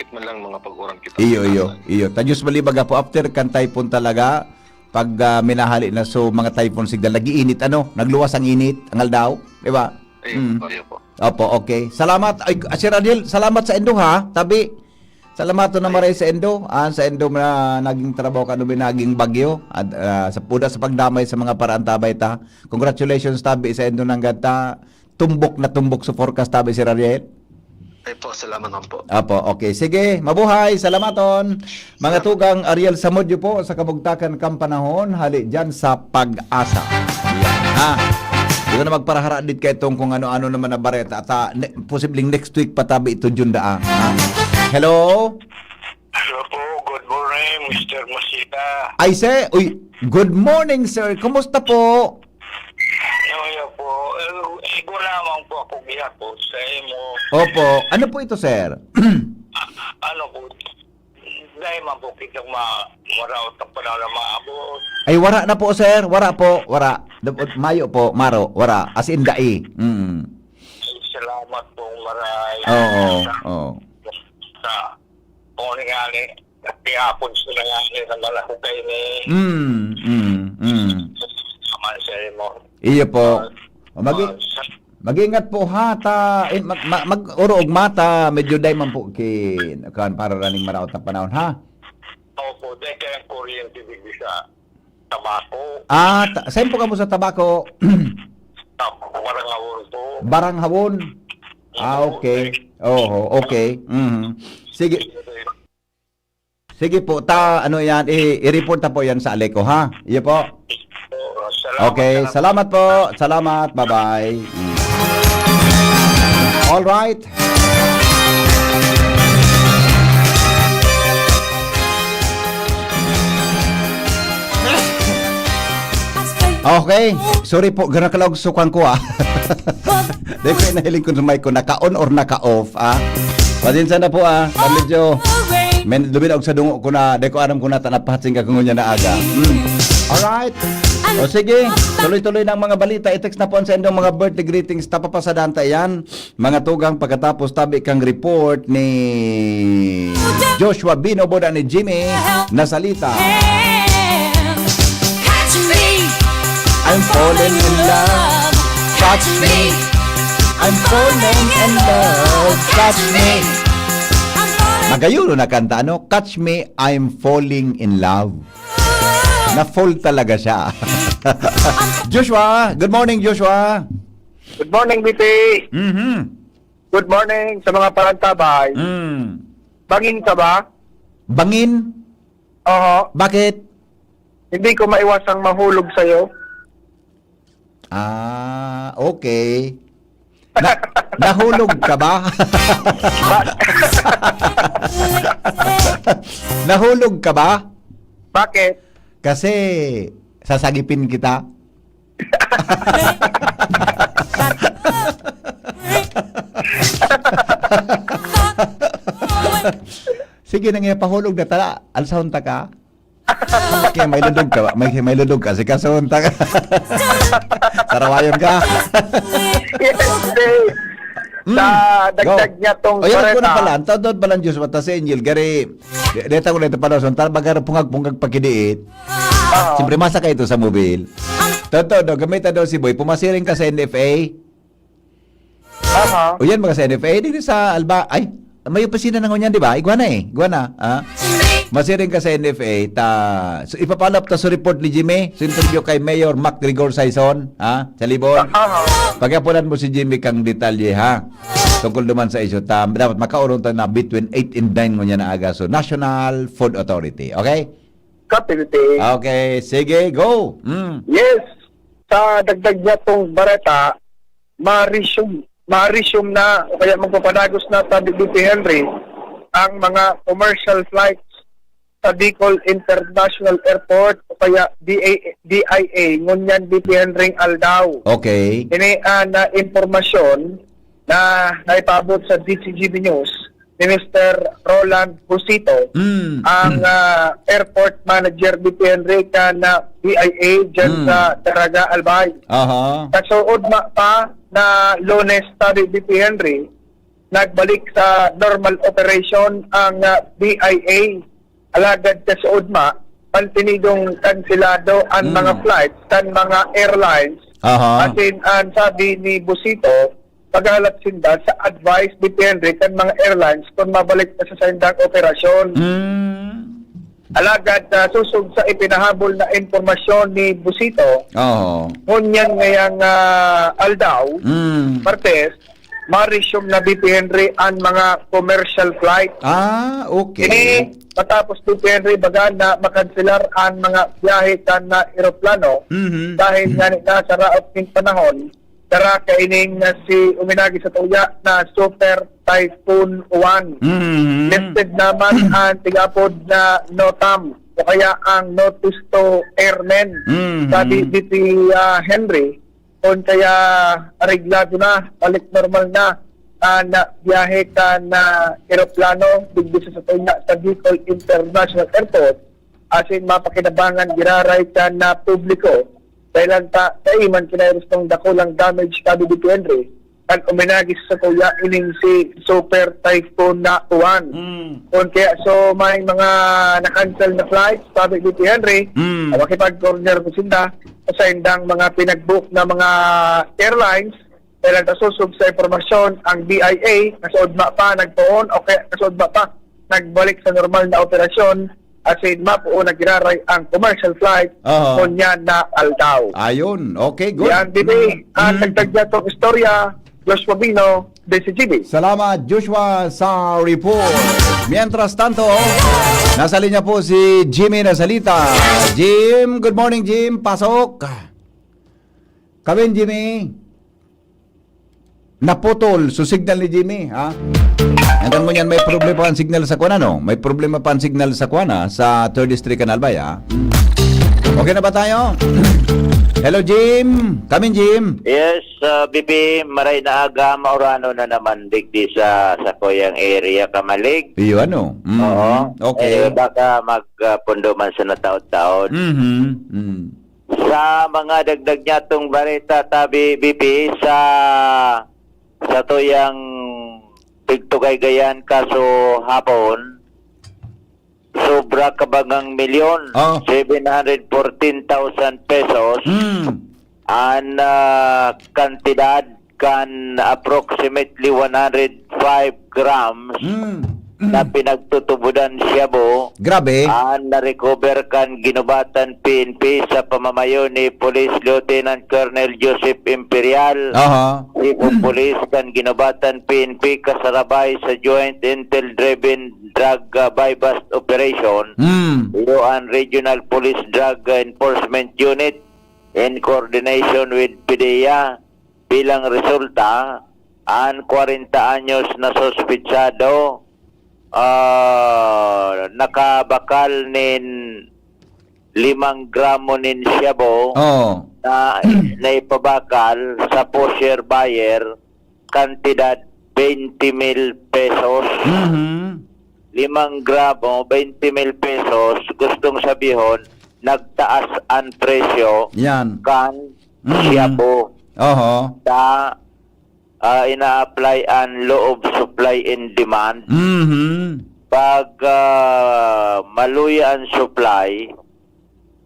man lang mga pag-uran kita. Iyo. Tanyos balibaga po, after kan typhoon talaga, pag minahali na mga typhoon signal, nag-iinit, nagluwas ang init, ang aldaw, di ba? Iyo po. Opo, okay. Salamat. Sir Adil, salamat sa Endo tabi. Salamat na maray sa Endo. Sa Endo na naging trabaho ka naging bagyo. At sa pagdamay sa mga paraan tabay ta. Congratulations tabi sa Endo ng gata. Tumbok sa forecast tabi, Sir Ariel. Ay po, salamat naman po. Apo, okay. Sige, mabuhay. Salamaton. Mga tugang Ariel Samudyo po sa Kabugtakan Kampanahon. Hali dyan sa Pag-asa. Yan, Dito na magparahara dit kay itong kung ano-ano naman na bareta. At posibleng next week patabi ito dyan Hello? Hello po, good morning, Mr. Masita. Ay, sir. Good morning, sir. Kumusta po? Yo po, siguro lamang po ako gihapon sa imo. Opo. Ano po ito, sir? Ano po, dahil man po kitang maraot ang panahon na maabot. Ay, wara na po, sir. Wara po. Wara. Mayo po. Maro. Wara. As in dai. Salamat po, maray. Oo. Sa panglingali. Kiyapon sila nga sa malakukay ni naman siya mo. Iyo po. Mag-ingat po ha ta mag-uro og mata medyo day man po kan para raning maraot na panahon ha. Opo, dahil kaya kuryente digdi sa tabako. Saan po ka mo sa tabako? Parang awon po. Barang hawon. Okay. Okay. Sige. Sige po, ano yan, i-report na po yan sa Aleco, ha? Iyo po. Okay, salamat po. Salamat, bye-bye. All right. Okay, sorry po, gana kalawag sukan ko Dahil ko inahiling ko sa mic ko, naka-on or naka-off Pasensya na po medyo luminaog sa dungo ko na, dahil ko alam ko na tanapahatsing ka kung niya na aga. Alright. O sige, tuloy-tuloy ng mga balita. I-text na po sa inyong mga birthday greetings. Tapapasadaan ta yan. Mga tugang pagkatapos tabi kang report ni Joshua Binobo ni Jimmy na salita. I'm falling in love, touch me. I'm falling in love, touch me. Magayuno na kanta, Catch me, I'm falling in love. Na-fall talaga siya. Joshua, good morning Joshua. Good morning, BP. Good morning sa mga parantabay. Bangin ka ba? Bangin? Oo. Bakit? Hindi ko maiwasang mahulog sa'yo. Okay. Nahulog ka ba? Nahulog ka ba? Bakit? Kasi sasagipin kita. Sige na nga, pahulog na tala. Alsahon ta ka? Kaya may ludog ka ba? May ludog ka. Sige, kasahon ta ka. Sarawayon ka. Yes, sa dagdag niya tong pareta. Ko na pala. Tawad pa lang Diyos. Mata sa Angel. Gari. Deta ko na ito pala. Tal bagar pungag pagkidiit. Siyempre masa ka ito sa mobil. Totoo. Gamita daw si Boy. Pumasiring ka sa NFA. O yan mga sa NFA. Dito sa Alba. Ay. May opisina na ngunyan, di ba? Iguana. Masiring ka sa NFA, so ipapalap ta sa report ni Jimmy, sa interview kay Mayor Mac Grigor Saison, sa Libon. Pagkapunan mo si Jimmy kang detalye, tungkol naman sa isyo, dapat makaurong ta na between 8 and 9 mo niya na aga, so National Food Authority, okay? Kapilite. Okay, sige, go! Yes, sa dagdag niya tong bareta, ma-resume na, o kaya magpapadagos na sa BP Henry, ang mga commercial flights sa Bicol International Airport o kaya DIA ngunyan BP Henry Aldao. Okay. Ini na informasyon na naipabot sa DCGB News ni Mr. Roland Busito, ang airport manager BP Henry na DIA dyan sa Taraga, Albay. Kasuod pa na Lunes tabi BP Henry, nagbalik sa normal operation ang BIA. Alagad ka sa udma, pantinidong kansilado ang mga flights kan mga airlines. Asin ang sabi ni Busito, paghalap sinda sa advice ni Henry kan mga airlines kung mabalik na sa sindang operasyon. Alagad susog sa ipinahabol na informasyon ni Busito, ngunyan ngayang Aldao, Martes, ma-resume na BP Henry ang mga commercial flight. Okay. Matapos BP Henry baga na makansilar ang mga biyahe kan na eroplano dahil nga na sa raot ng panahon, tara kaining na si uminagi sa tuya na Super Typhoon 1. Listed naman ang tigapod na NOTAM o kaya ang Notice to Airmen sa BP Henry. Kung kaya areglado na, balik normal na biyahe ka na eroplano digdi sa tuya sa Bicol International Airport, asin mapakinabangan giraray ka na publiko dahil ta iman kinairos tong dakulang damage ka BP Henry at uminagis sa kuya ining si Super Typhoon na Uwan. Kung kaya so may mga na-cancel na flights, sabi ni Henry, makipag-corner ko sila sa indang mga pinag-book na mga airlines. Kailan nasusog sa informasyon ang BIA, nasuodma pa, nagtuon, o kaya nasuodma pa, nagbalik sa normal na operasyon at sa inma po nagiraray ang commercial flight kunya na aldaw. Ayun, okay, good. Yan, Bibi, ang nagtagya itong istorya, Los Mabino, DCGB. Salamat Joshua sa report. Mientras tanto, nasa linya po si Jimmy na salita. Jim, good morning Jim, pasok. Kawin Jimmy. Naputol so signal ni Jimmy, ha? Hanggang mo yan, may problema pa ang signal sa kuwana, no? May problema pa ang signal sa kuwana sa 3rd District Canalbay, ha? Okay na ba tayo? Hello Jim, kami Jim. Yes, BP, maray na aga, maurano na naman digdi sa Koyang area, Kamalig. Iyo ano? Oo. Okay. Baka magpundo man sa nataon-taon. Sa mga dagdag niya itong barita, tabi BP, sa tuyang Pigtugay-gayan kaso hapon, sobra kabangang milyon, 714,000 pesos, ang kantidad kan approximately 105 grams na pinagtutubudan shabu. Grabe. Na-recover kan ginubatan PNP sa pamamayo ni Police Lieutenant Colonel Joseph Imperial. Chief of Police kan ginubatan PNP kasarabay sa Joint Intel-Driven Drug Buy-Bust Operation. Iloan Regional Police Drug Enforcement Unit in coordination with PDEA. Bilang resulta, ang 40 anyos na sospitsado nakabakal nin 5 gramo nin shabu na naipabakal sa pusher buyer kantidad 20,000 pesos. 5 gramo 20,000 pesos, gustong sabihon nagtaas ang presyo kan shabu. Ina-apply ang law of supply and demand. Pag maluya ang supply,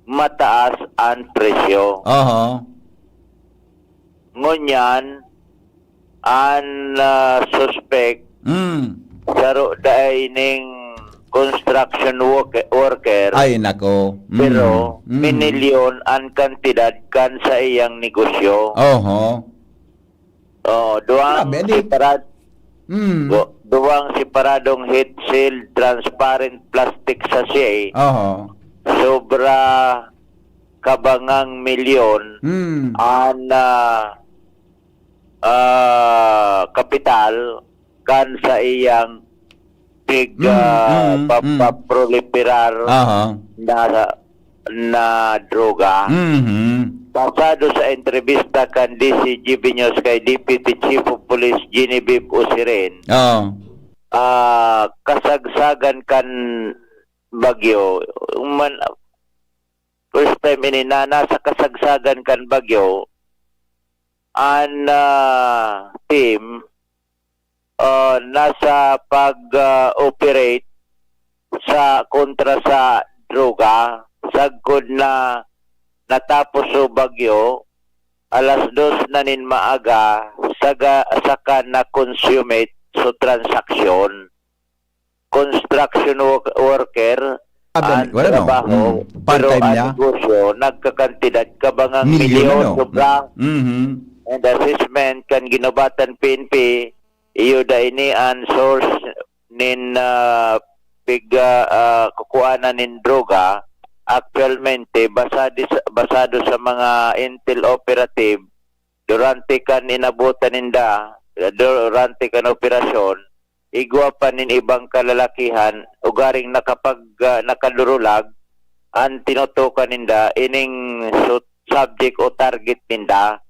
mataas ang presyo. Ngunyan, ang suspect saro daay ning construction worker. Ay nako. Pero minilyon ang kantidad kan sa iyang negosyo. Duwang separadong heat seal transparent plastic sachet. Sobra kabangang milyon ang kapital kan sa iyang paproliferar na droga. Pasado sa entrevista kan DCGB News kay Deputy Chief of Police Genevieve Usirin, kasagsagan kan bagyo, first time nasa kasagsagan kan bagyo, ang team nasa pag-operate sa kontra sa droga, sagkod na natapos o bagyo, alas 2 na nin maaga, saka na consummate so transaksyon. Construction worker, ang trabaho, pero ang negosyo, nagkakantidad kabangang milyon, sobrang. And assessment kan ginubatan PNP, iyo da ini ang source nin kukuanan nin droga. Actualmente, basado sa mga intel operative, durante kan inabutan ninda, durante kan operasyon, igwa pa nin ibang kalalakihan, ugaring nakadurulag, ang tinutukan ninda, ining subject o target ninda,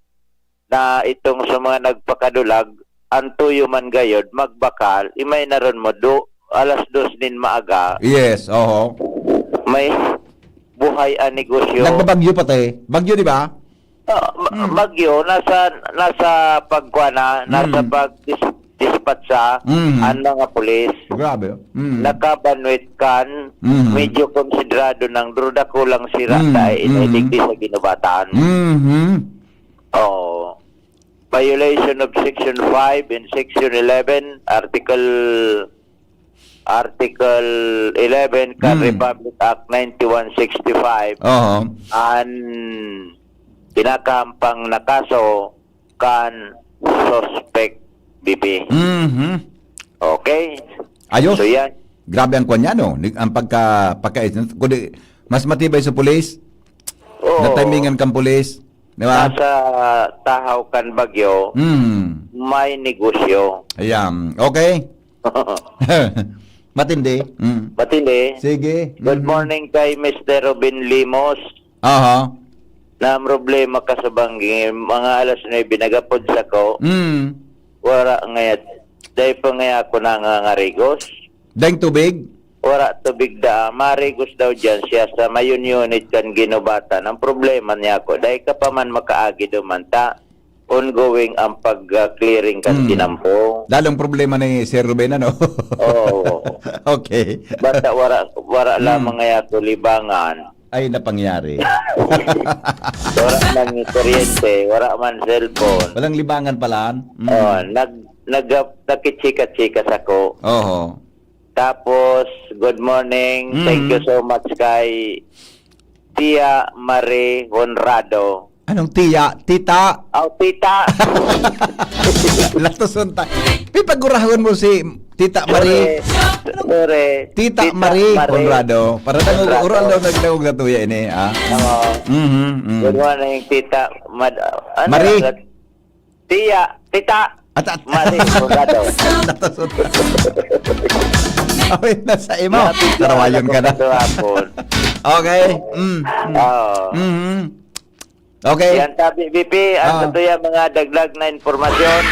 na itong sa mga nagpakadulag, ang tuyo man gayod, magbakal, imay naron mo, alas 2 din maaga. Yes, may buhay ang negosyo. Nagbabagyo pati. Bagyo, di ba? Bagyo, nasa pagkuana, nasa pag-dispatcha ang mga pulis. Grabe. Nakabanwit kan, medyo konsiderado ng druda ko lang sira dahil inaidigdi sa ginubataan. Oh. Violation of Section 5 and Section 11, Article 11, Republic Act 9165, and kinakampang na kaso kan suspect BP. Okay? Ayos. So yan. Grabe ang kanya, no? Ang kundi mas matibay sa pulis. Oo. Natimingan kang pulis. Di ba? Nasa tahaw kan Bagyo, may negosyo. Ayan. Okay? Matindi. Matindi. Sige. Good morning kay Mr. Robin Limos. Aha. Na problema ka sa Bangi, mga alas 9 nagapod sa ko. Wala ngayat. Dahil pa ngaya ako nangangarigos. Daing tubig? Wala tubig da. Marigos daw dyan siya sa mayon unit kan ginubatan. Ang problema niya ako, dahil ka pa man makaagi dumanta, ongoing ang pag-clearing kan tinampo. Lalong problema ni Sir Ruben, ano? Oo. Okay. Basta wala lamang ngaya ko libangan. Ay napangyari. Wala man kuryente, wala man cellphone. Walang libangan pala. Oh, nagkichika-chika ako. Oo. Tapos, good morning. Thank you so much kay Tia Marie Honrado. Anong tiya? Tita? Oh, tita. Latuson tayo. Pipagurahon mo si Tita Marie. Sure. Tita Marie Honrado. Para nag-ural daw nagtawag na tuya ini. Good morning, Tita Marie. Tita Marie Honrado. Latuson tayo. Awit na sa imo. Tarawayon ka na. Okay. Okay. Yan tabi, BP. Ang totoo mga dagdag na informasyon.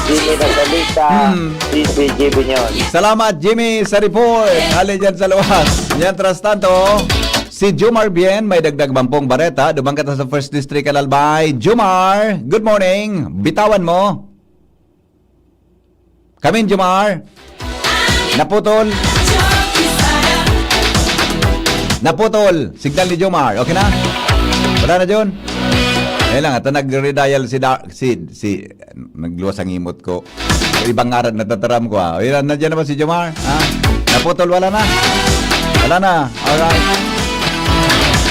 Jimmy Nasalita, CCGB News. Salamat, Jimmy, sa report. Hali dyan sa luwas. Mientras tanto, si Jumar Bien, may dagdag bampong bareta. Dumang ka sa First District Alalbay. Jumar, good morning. Bitawan mo. Kamin, Jumar. Naputol. Naputol. Signal ni Jumar. Okay na? Wala na, John? Ayun lang, ito nag-redial si nagluwas ang imot ko. Ibang ngaran natataram ko ha. Ayun, nandiyan naman si Jomar. Ha? Naputol, wala na. Wala na. Alright.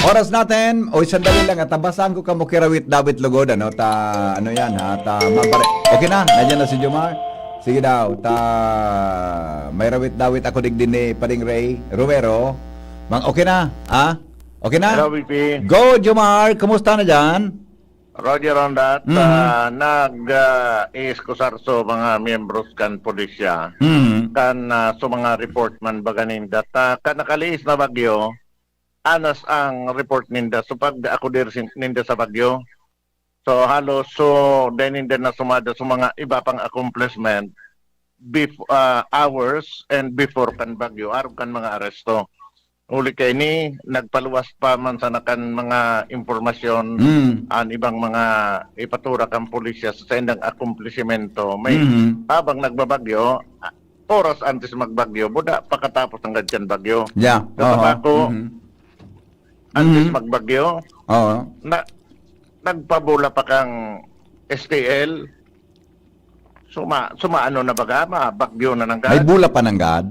Oras natin, sandali lang, tabasan ko ka mo kirawit David Lugod, ano, ano yan, ha, okay na, nandiyan na si Jomar. Sige daw, may rawit-dawit ako digdin ni Paring Ray Romero. Okay na, ha? Okay na? Hello, VP. Go, Jomar! Kumusta na dyan? Roger on that. Nag-iiskusar so mga membros kan polisya. Kan so mga report man baganin that kan nakaliis na bagyo, anas ang report ninda. So pag ako ninda sa bagyo, so halos so ninda na sumada sa mga iba pang accomplishment hours and before kan bagyo, araw kan mga aresto. Uli kay ni nagpaluwas pa man sa nakan mga informasyon an ibang mga ipatura kang pulisya sa indang akumplishmento. May habang nagbabagyo, oras antes magbagyo, buda pakatapos ng gadyan bagyo. Yeah. Ako, antes magbagyo, nagpabula pa kang STL. Sumaano na baga, bagyo na ng gad. May bula pa ng gad.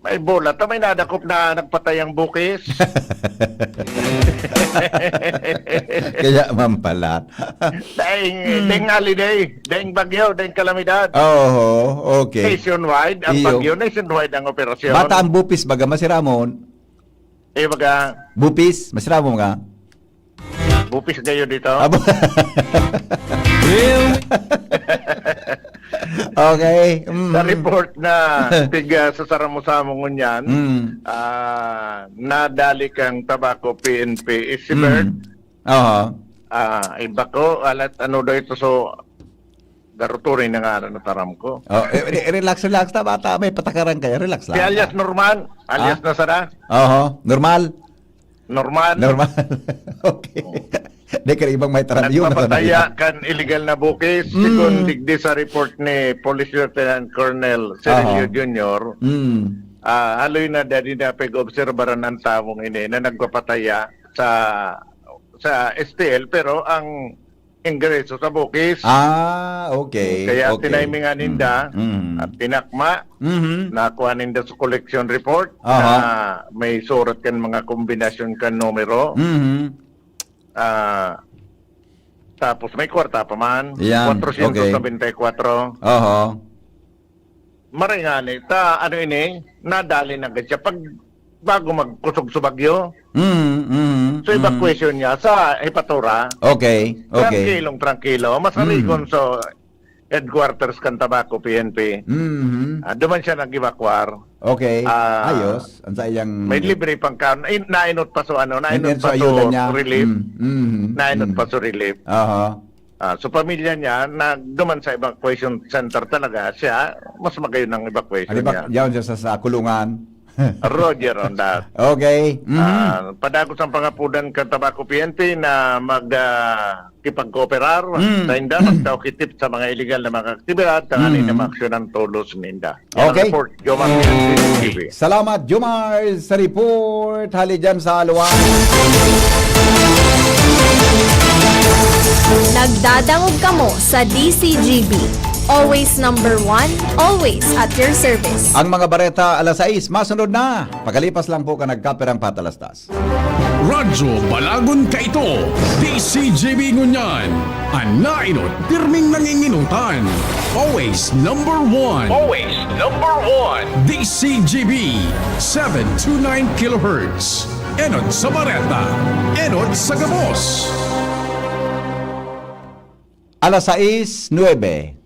May bola. May nadakop na nagpatay ang bukis. Kaya mampalat. Daing holiday, daing bagyo, daing kalamidad. Okay. Nationwide, ang bagyo, nationwide ang operasyon. Bata ang bupis, baga masiramon. Baga. Bupis, masiramon ka. Bupis kayo dito. Okay. Sa report na tiga sa Saramo-Samo ngunyan, nadali kang tabako PNP Isibert. Iba ko, alat ano daw ito so daruturin na nga na taram ko. Relax na bata. May patakaran kayo. Relax lang. Si alias Norman, alias na sada. Normal. Norman. Okay. Di ka ibang may taradyo na Nagpapataya kan illegal na bukis. Sikon digdi sa report ni Police Lieutenant Colonel Cerilio Jr. Haloy na dadi na pag-obserbaran ng taong ini na nagpapataya sa STL pero ang ingreso sa bukis. Okay. Kaya okay. tinaimingan ninda at tinakma, nakuha ninda sa collection report Aha. na may surat kan mga kombinasyon kan numero. Tapos may kwarta pa man. Yan, 474. Maringani, ano ini, nadali na siya pag bago magkusog sa bagyo. So evacuation niya sa Hipatura. Okay. Trangkilo. Masarigon sa headquarters kan Tabaco PNP. Duman siya nag-evacuar. Okay. Ayos. Ang sayang... May libre pang karon. Nainot pa so nainot pa ayuda so niya. relief. Nainot pa so relief. So pamilya niya, duman sa evacuation center talaga siya, mas magayon ng evacuation niya. Diyan siya sa kulungan. Roger on that. Okay. Padagos ang pangapudan ka Tabaco PNP na magkipag-cooperar sa inda, magdaw-kitip sa mga illegal na mga aktibidad, tanganin na maaksyonan todos ninda. Okay. Report, Jomar TV. Salamat, Jomar, sa report. Hali dyan sa Aluan. Nagdadangog kamo sa DCGB. Always number one, always at your service. Ang mga bareta alas 6, masunod na. Pagkalipas lang po ka nagkaperang patalastas. Radyo Balagon ka ito. DCGB Ngunyan. Anainot, pirming nanginginutan. Always number one. Always number one. DCGB 729 kHz. Enot sa Bareta. Enot sa Gabos. Alas 6:09.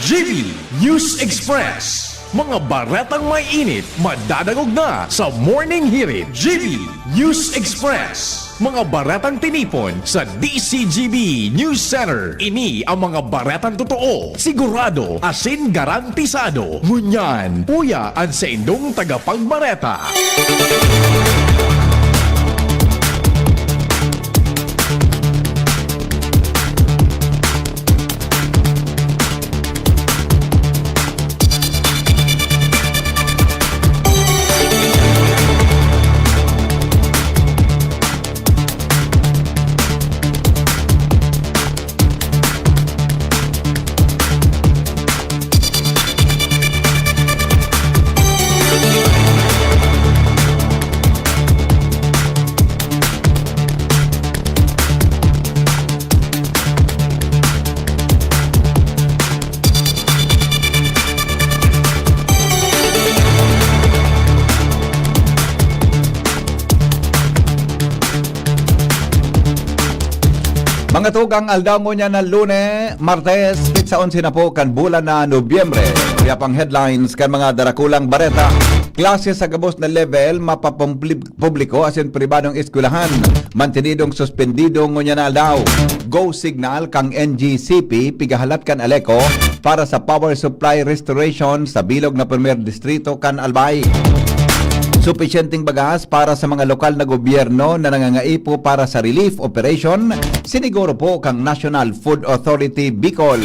GB News Express. Mga baretang may init, madadagog na sa Morning Hirit. GB News Express. Mga baretang tinipon sa DCGB News Center. Ini ang mga baretang totoo, sigurado, asin garantisado. Ngunyan, puya ang sa indong tagapagbareta. Mga tugang aldango niya na Lunes, Martes, sa 11 na po kan bulan na Nobyembre. Kaya pang headlines kan mga darakulang bareta. Klase sa gabos na level mapapubliko asin pribadong eskwelahan. Mantinidong suspendido ngunya na aldaw. Go signal kang NGCP pigahalat kan Aleco para sa power supply restoration sa bilog na Primer Distrito kan Albay. Supisyenteng bagas para sa mga lokal na gobyerno na nangangaipo para sa relief operation, siniguro po kang National Food Authority Bicol.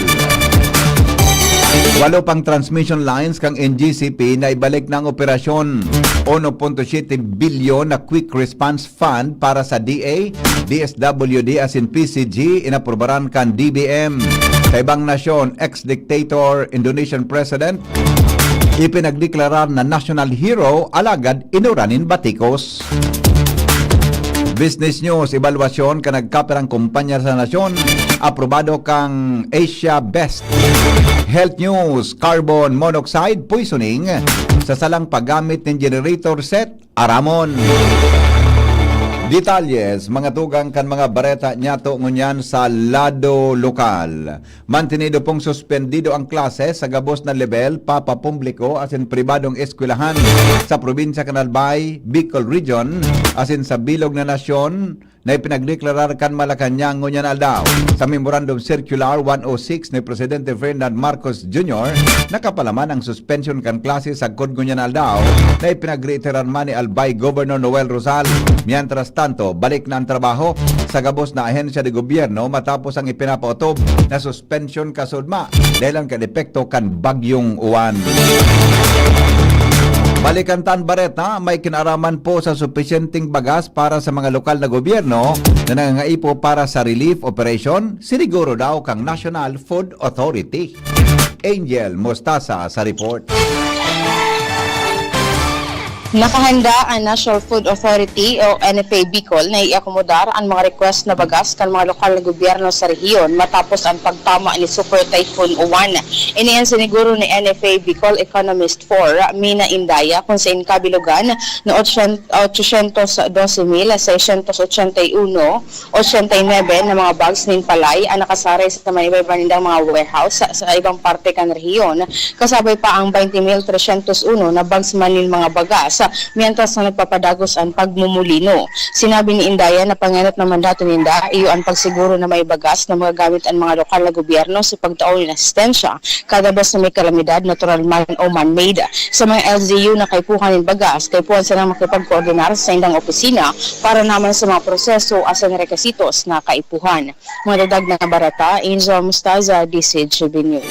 8 pang transmission lines kang NGCP na ibalik ng operasyon. 1.7 bilyon na Quick Response Fund para sa DA, DSWD asin PCG inaprobaran kan DBM. Sa ibang nasyon, ex-dictator Indonesian President ipinagdeklarar na national hero alagad inuranin batikos. Business News, evaluasyon ka nagkaperang kumpanya sa nasyon, aprobado kang Asia Best. Health News, carbon monoxide poisoning sa salang paggamit ng generator set, Aramon. Detalles, mga tugang kan mga bareta nyato ngunyan sa lado lokal. Mantinido pong suspendido ang klase sa gabos na level papapubliko asin pribadong eskwelahan sa probinsya kan Albay, Bicol Region asin sa bilog na nasyon na ipinagdeklarar kan Malacanang ngunyan aldaw. Sa Memorandum Circular 106 ni Presidente Ferdinand Marcos Jr. nakapalaman ang suspension kan klase sa Cod ngunyan aldaw na ipinagreiteran man ni Albay Governor Noel Rosal. Mientras tanto, balik na ang trabaho sa gabos na ahensya de gobyerno matapos ang ipinapautob na suspension kasudma dahil ang kadepekto kan bagyong uwan. Balikantan Bareta, may kinaraman po sa supisyenteng bagas para sa mga lokal na gobyerno na nangangaipo para sa relief operation, siniguro daw kang National Food Authority. Angel Mostasa sa report. Nakahanda ang National Food Authority o NFA Bicol na i-akomodar ang mga request na bagas kan mga lokal na gobyerno sa rehiyon matapos ang pagtama ni Super Typhoon Uwan. Iniyan siniguro ni NFA Bicol Economist 4 Mina Indaya kung sa inkabilugan na 812,681 na mga bags nin palay ang nakasaray sa iba-iba nindang mga warehouse sa ibang parte kan rehiyon. Kasabay pa ang 20,301 na bags manin mga bagas mientras na nagpapadagos ang pagmumulino. Sinabi ni Indaya na panganap ng mandato ninda iyo ang pagsiguro na may bagas na magagamit ang mga lokal na gobyerno sa pagtaon ng asistensya kada bes na may kalamidad, natural man o man-made. Sa mga LGU na kaipuhan ng bagas, kaipuhan sila makipag-coordinar sa indang opisina para naman sa mga proseso asan rekasitos na kaipuhan. Mga dadag na barata, Angel Mustaza, DCGB News.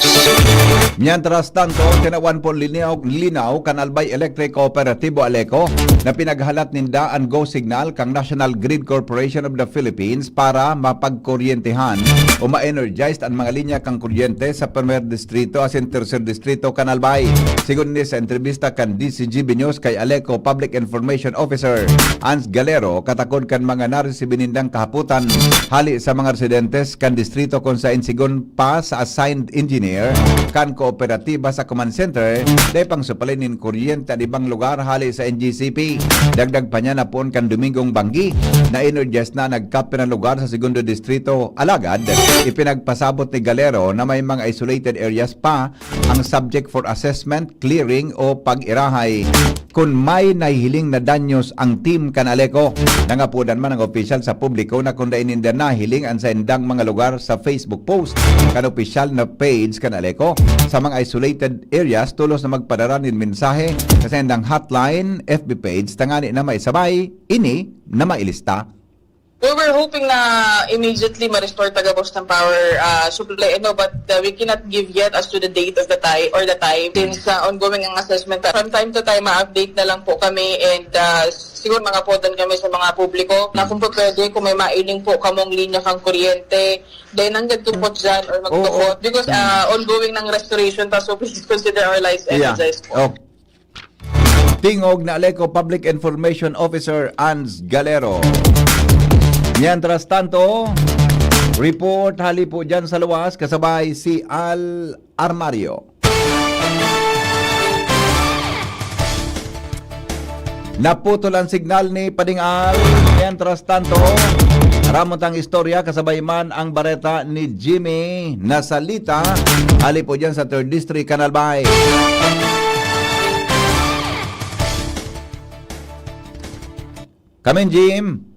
Mientras tanto, tinawan po linaw Kanalbay Electric Cooperatibo Aleco na pinaghalat ninda ang go signal kang National Grid Corporation of the Philippines para mapagkuryentehan o ma-energized ang mga linya kang kuryente sa 1st Distrito as in 3rd Distrito Kanalbay. Sigun ni sa entrevista kan DCGB News kay Aleco Public Information Officer Ans Galero, katakod kan mga naresibi nindang kahaputan hali sa mga residentes kan distrito kung sa insigon pa sa assigned engineer kan kooperatiba sa command center dahil pang supalin nin kuryente at ibang lugar hali sa NGCP. Dagdag pa niya na po kan Domingong Banggi na energized na nagkape ng lugar sa 2nd Distrito Alagad. Ipinagpasabot ni Galero na may mga isolated areas pa ang subject for assessment, clearing o pag-irahay. Kung may nahihiling na danyos ang team Kanaleco, nangapudan man ang opisyal sa publiko na kung daininda nahiling ang sa indang mga lugar sa Facebook post kan opisyal na page Kanaleco sa mga isolated areas tulos na magpadara nin mensahe sa indang hotline FB page tangani na may sabay ini na mailista. We were hoping na immediately ma-restore tagabos ng power supply, but we cannot give yet as to the date of the time or the time since ongoing ang assessment. From time to time, ma-update na lang po kami and siguro mga podan kami sa mga publiko na kung po pwede, kung may mailing po kamong linya kang kuryente, then hanggang tupot dyan or magtupot because ongoing ng restoration so please consider our lives energized po. Okay. Tingog na Aleco Public Information Officer Ans Galero. Mientras tanto, report hali po dyan sa luwas kasabay si Al Armario. Naputol ang signal ni Pading Al. Mientras tanto, ramot ang istorya kasabay man ang bareta ni Jimmy Nasalita hali po dyan sa 3rd District Kanalbay. Come in, Jim.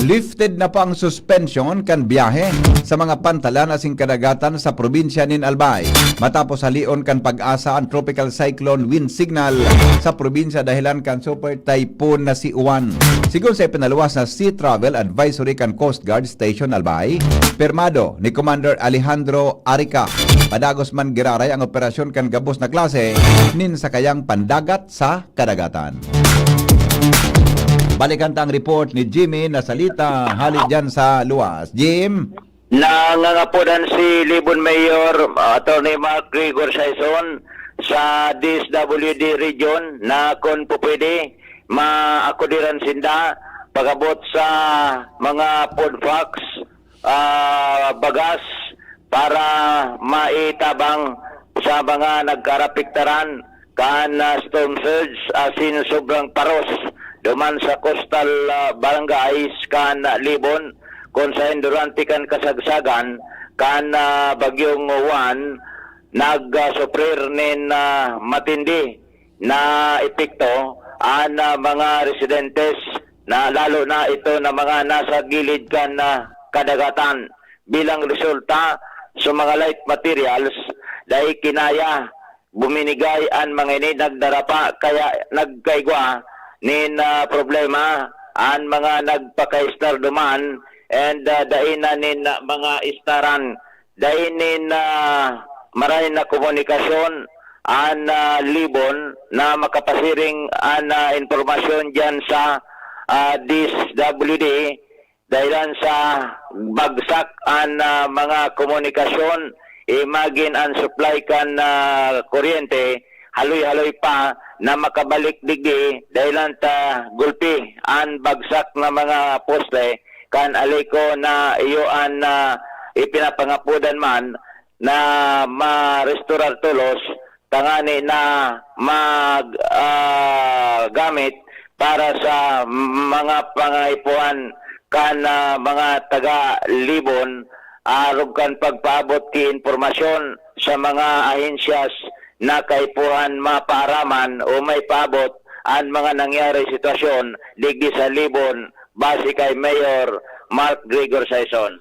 Lifted na pa ang suspension kan biyahe sa mga pantalan asing kadagatan sa probinsya nin Albay matapos halion kan pag-asa ang tropical cyclone wind signal sa probinsya dahilan kan super typhoon na si Uwan. Sigon sa ipinaluwas na Sea Travel Advisory kan Coast Guard Station Albay, permado ni Commander Alejandro Arica. Padagos man giraray ang operasyon kan gabos na klase nin sa kayang pandagat sa kadagatan. Balikan ta ang report ni Jimmy Nasalita hali dyan sa luwas. Jim? Nangangapudan si Libon Mayor Attorney Mark Gregor Saison sa DSWD region na kung po pwede maakudiran sinda pagabot sa mga food packs, bagas para maitabang sa mga nagkarapiktaran kan storm surge asin sobrang paros duman sa coastal barangays kan Libon kung sa durante kan kasagsagan kan bagyong Uwan nag-sufrir nin matindi na epekto ang mga residentes na lalo na ito na mga nasa gilid kan kadagatan bilang resulta sa mga light materials dahil kinaya buminigay an mga ini nagdarapa kaya nagkaigwa nin problema an mga nagpaka-star duman and dainan nin mga istaran dainin maray na komunikasyon an libon na makapasiring an informasyon dyan sa DSWD dahilan sa bagsak an mga komunikasyon imagine ang supply kan kuryente haloy-haloy pa na makabalik digdi dahilan ta gulpi ang bagsak na mga poste kan aliko na iyoan na ipinapangapudan man na ma-restorar tulos tangani na gamit para sa mga pangaipuan kan mga taga-libon arog kan pagpaabot ki informasyon sa mga ahensyas na kaipuhan mapaaraman o may paabot ang mga nangyari sitwasyon digdi sa Libon base kay Mayor Mark Gregor Saison.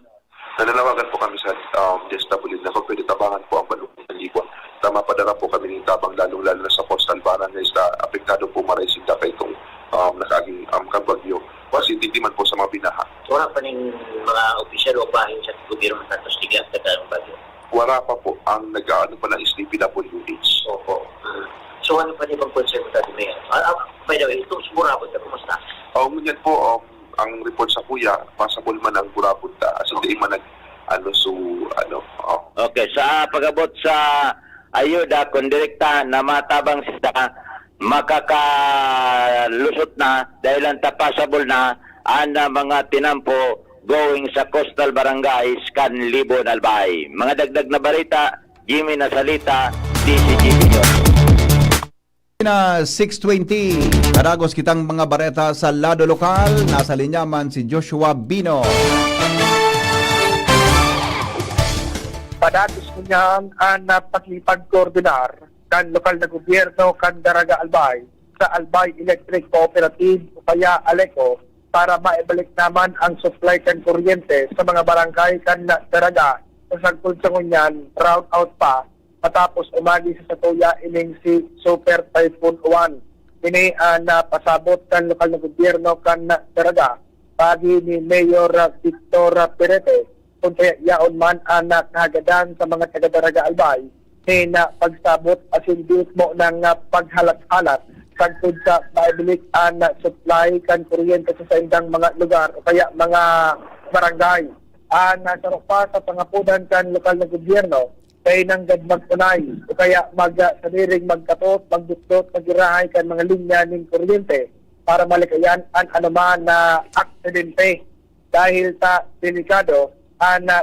Nananawagan po kami sa DSWD na kung pwede tabangan po ang balong ng Libon. Mapadala po kami ng tabang lalong-lalo na sa coastal barangay sa apektado po maraisinda kay itong nakaging kabagyo. Kasi hindi man po sa mga binaha. Wala pa ning mga opisyal o bahin sa gobyerno ng Santos Ligas sa karang bagyo? Wala pa po ang nag-aano pa ng SDPWH. Opo. So ano pa niyo bang concern mo tayo, Mayor? By the way, itong burabot na kumusta? Ngunyan po, ang report sa kuya, possible man ang burabot na. So hindi man Okay, sa pag-abot sa ayuda kung direkta na matabang sila makakalusot na dahil ang passable na ang mga tinampo going sa coastal barangays kan Libon, Albay. Mga dagdag na balita, Jimmy Nasalita, DCGB News. Na 6:20, karagos kitang mga bareta sa lado lokal. Nasa linyaman si Joshua Bino. Padatos ko niyang paglipag-koordinar kan lokal na gobyerno kan Daraga Albay sa Albay Electric Cooperative o kaya ALECO para maibalik naman ang supply kan kuryente sa mga barangay kan Daraga sa sagpul sa ngunyan round out pa matapos umagi sa Satuya ining si Super Typhoon 1. Ini na pasabot kan lokal na gobyerno kan Daraga pagi ni Mayor Victor Perete kung kaya yaon man anak nahagadan sa mga taga-Daraga Albay na pagsabot asin diut mo ng paghalat-halat sagpud sa maibilik ang supply kan kuryente sa indang mga lugar o kaya mga barangay. Nasarok pa sa pangapunan kan lokal na gobyerno kay nang magpunay o kaya saniring magkatot, magdukdot, magirahay kan mga linya ng kuryente para malikayan ang anuman na aksidente dahil sa delikado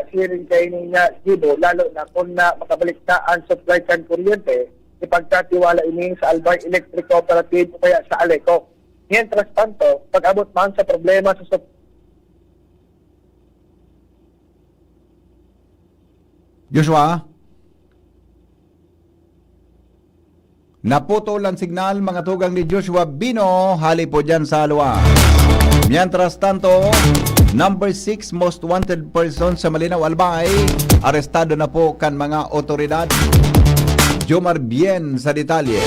siring kay niya Gibo, lalo na kung makabalik na ang supply kan kuryente, ipagkatiwala ini sa Albay Electric Cooperative o kaya sa ALECO. Mientras tanto, pag-abot man sa problema sa Joshua? Naputol ang signal mga tugang ni Joshua Bino, hali po dyan sa Alwa. Mientras tanto, number 6 most wanted person sa Malinaw, Albay, arestado na po kan mga otoridad. Jomar Bien sa detalye.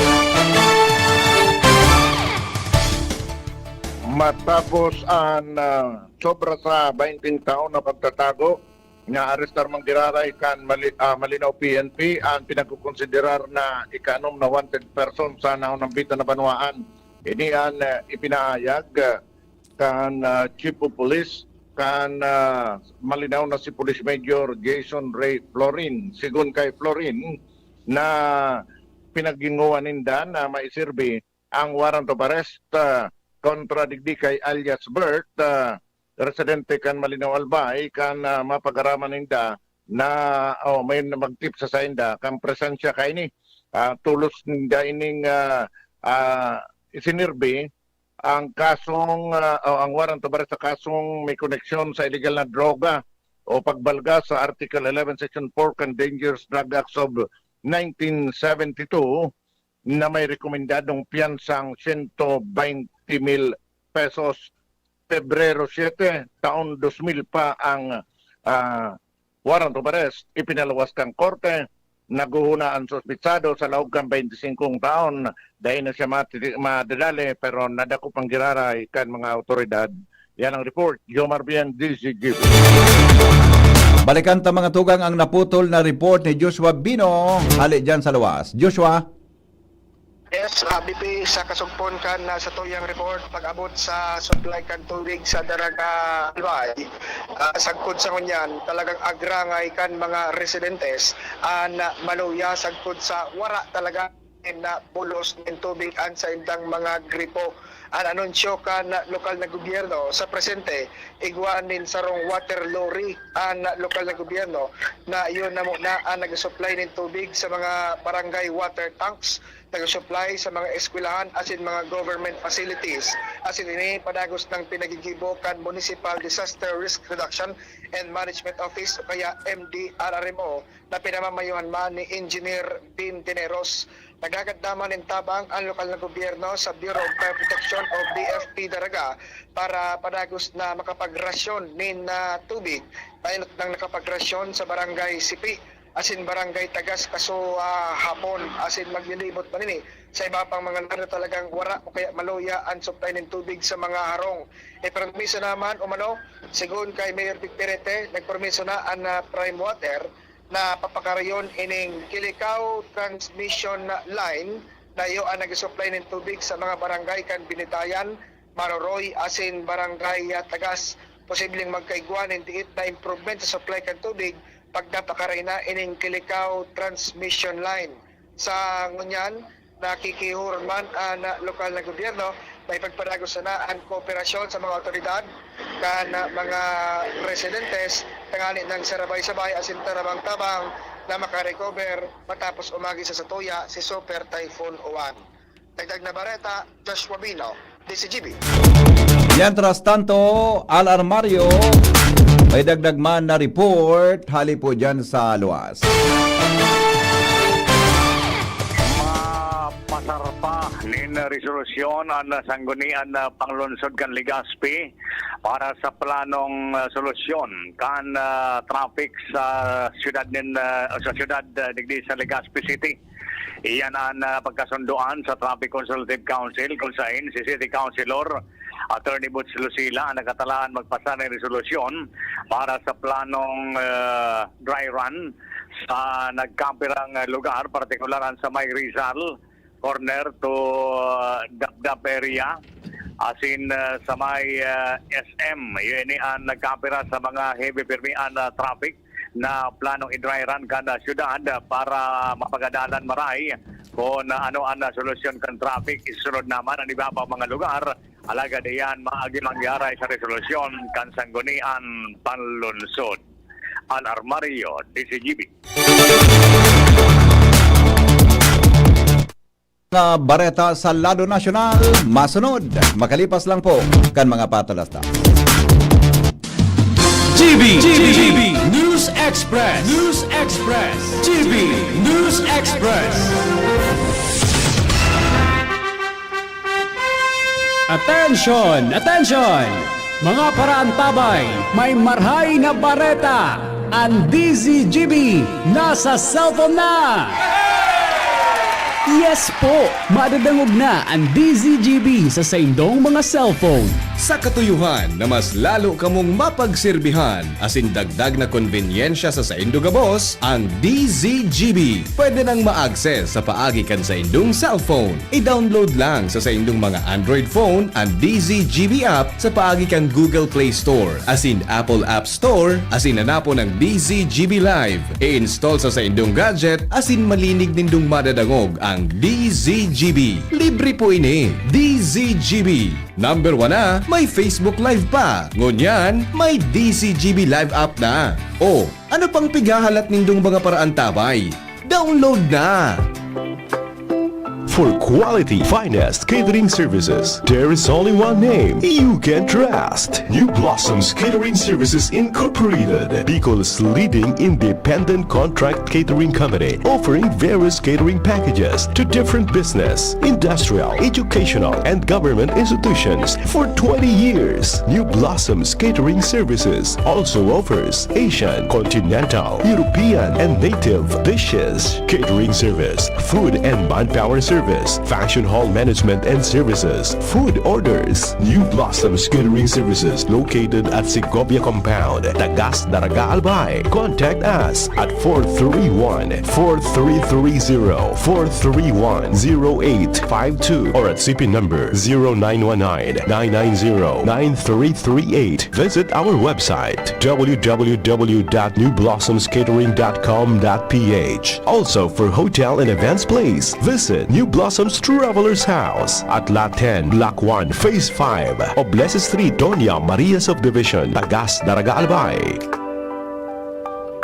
Matapos ang sobra sa 20 taon na pagtatago, nga arestar mang diraray kan Malinaw PNP ang pinagkukonsiderar na ikanom na wanted person sa naunang bita na banwaan. Ini ang ipinaayag kan Chief of Police kan Malinaw na si Police Major Jason Ray Florin. Sigun kay Florin na pinaginguan ninda na maisirbi ang warrant of arrest kontra digdi kay alias Bert, residente kan Malinaw Albay kan mapagaraman ninda na may magtip sa inda kan presensya kay ni tulos ninda ining isinirbi ang kasong ang warrant of arrest sa kasong may koneksyon sa illegal na droga o pagbalga sa Article 11 Section 4 kan Dangerous Drug Acts of 1972 na may rekomendadong piyansang 120,000 pesos. Pebrero 7, taon 2000 pa ang warrant of arrest ipinalawas kang korte naguhuna ang suspitsado sa loob ng 25 taon dahil na siya madadali pero nadako pang girara ikan mga otoridad. Yan ang report. Jomar Bien, DCGB. Balikan ta mga tugang ang naputol na report ni Joshua Bino. Hali dyan sa luwas. Joshua? Yes, BP sa kasugpon kan sa tuyang report pag-abot sa supply kan tubig sa Daraga Albay. Sagkod sa kunyan talagang agrangay kan mga residentes na maluya sagkod sa wara talaga na bulos ng tubig an sa indang mga gripo. Ang anunsyo kan lokal na gobyerno sa presente igwanin sa rong water lorry ang lokal na gobyerno na yun na muna ang nag-supply ng tubig sa mga barangay water tanks, nag-supply sa mga eskwelahan asin mga government facilities. Asin ini padagos ng pinagigibokan Municipal Disaster Risk Reduction and Management Office o kaya MDRRMO na pinamamayuhan man ni Engineer Bin Dineros. Nagagaddaman ng tabang ang lokal na gobyerno sa Bureau of Fire Protection o BFP Daraga para padagos na makapagrasyon nin tubig. Painot ng nakapagrasyon sa barangay Sipi asin barangay Tagas kaso hapon asin maglilibot pa nini sa iba pang mga lugar na talagang wara o kaya maluya ang supply ng tubig sa mga harong. Permiso naman umano sigun kay Mayor Vic Perete nagpermiso na ang Prime Water na papakarayon ining Kilikaw transmission line na iyo ang nag-supply ng tubig sa mga barangay kan Binitayan, Maroroy, asin barangay Tagas. Posibleng magkaigwan ng tiit na improvement sa supply kan tubig pag napakaray na ining Kilikaw transmission line. Sa ngunyan, nakikihurman ang lokal na gobyerno na ipagpadagos na ang kooperasyon sa mga otoridad kan mga residentes tangali ng sarabay-sabay asin tarabang-tabang na makarecover matapos umagi sa Satuya si Super Typhoon Uwan. Dagdag na bareta, Joshua Bino, DCGB. Mientras tanto, Al Armario, may dagdag man na report. Hali po dyan sa luwas. Pasarpa nin resolusyon ang sanggunian na panglunsod kan Legazpi para sa planong solusyon kan traffic sa syudad digdi sa Legazpi City. Iyan ang pagkasunduan sa Traffic Consultative Council kung saan si City Councilor Attorney Butch Lucila ang nakatalaan magpasa ng resolusyon para sa planong dry run sa nagkampirang lugar, partikular sa May Rizal corner to Dapdap area asin sa may SM. Yun ang nagkapira sa mga heavy permian traffic na planong i-dry run kada syudad para mapagadalan maray kung ano ang solusyon kan traffic. Isunod naman ang iba pa mga lugar. Alaga diyan maagi mangyaray sa resolusyon kan sanggunian panlunsod. Al Armario, DCGB. Mga bareta sa lado nasyonal, masunod. Makalipas lang po kan mga patalasta. GB News Express. GB News Express. Attention! Mga paraantabay, may marhay na bareta. Ang DZGB nasa cellphone na! Yes po! Madadangog na ang DZGB sa saindong mga cellphone. Sa katuyuhan na mas lalo kamong mapagsilbihan asin dagdag na konbenyensya sa saindo gabos, ang DZGB pwede nang ma-access sa paagi kan sa indong cellphone. I-download lang sa saindong mga Android phone ang DZGB app sa paagi kan Google Play Store asin Apple App Store asin hanapo ng DZGB Live. I-install sa saindong gadget asin malinig nindong madadangog ang DZGB. Libre po ini. DZGB. Number 1 na, may Facebook Live pa. Ngunyan, may DZGB Live app na. O, ano pang pigahalat nindong mga paraantabay? Download na! for quality, finest catering services. There is only one name you can trust. New Blossoms Catering Services Incorporated, Bicol's leading independent contract catering company, offering various catering packages to different business, industrial, educational, and government institutions for 20 years. New Blossoms Catering Services also offers Asian, continental, European, and native dishes, catering service, food and manpower service, function hall management and services, food orders. New Blossoms Catering Services located at Segovia Compound, Tagas Daraga Albay. Contact us at 431-4330, 431-0852 or at CP number 0919-990-9338. Visit our website www.newblossomscatering.com.ph. Also for hotel and events place, visit New Blossoms Travelers House at Lot 10, Block 1, Phase 5, Oblesa Street, Doña Maria Subdivision, Tagas Daraga Albay.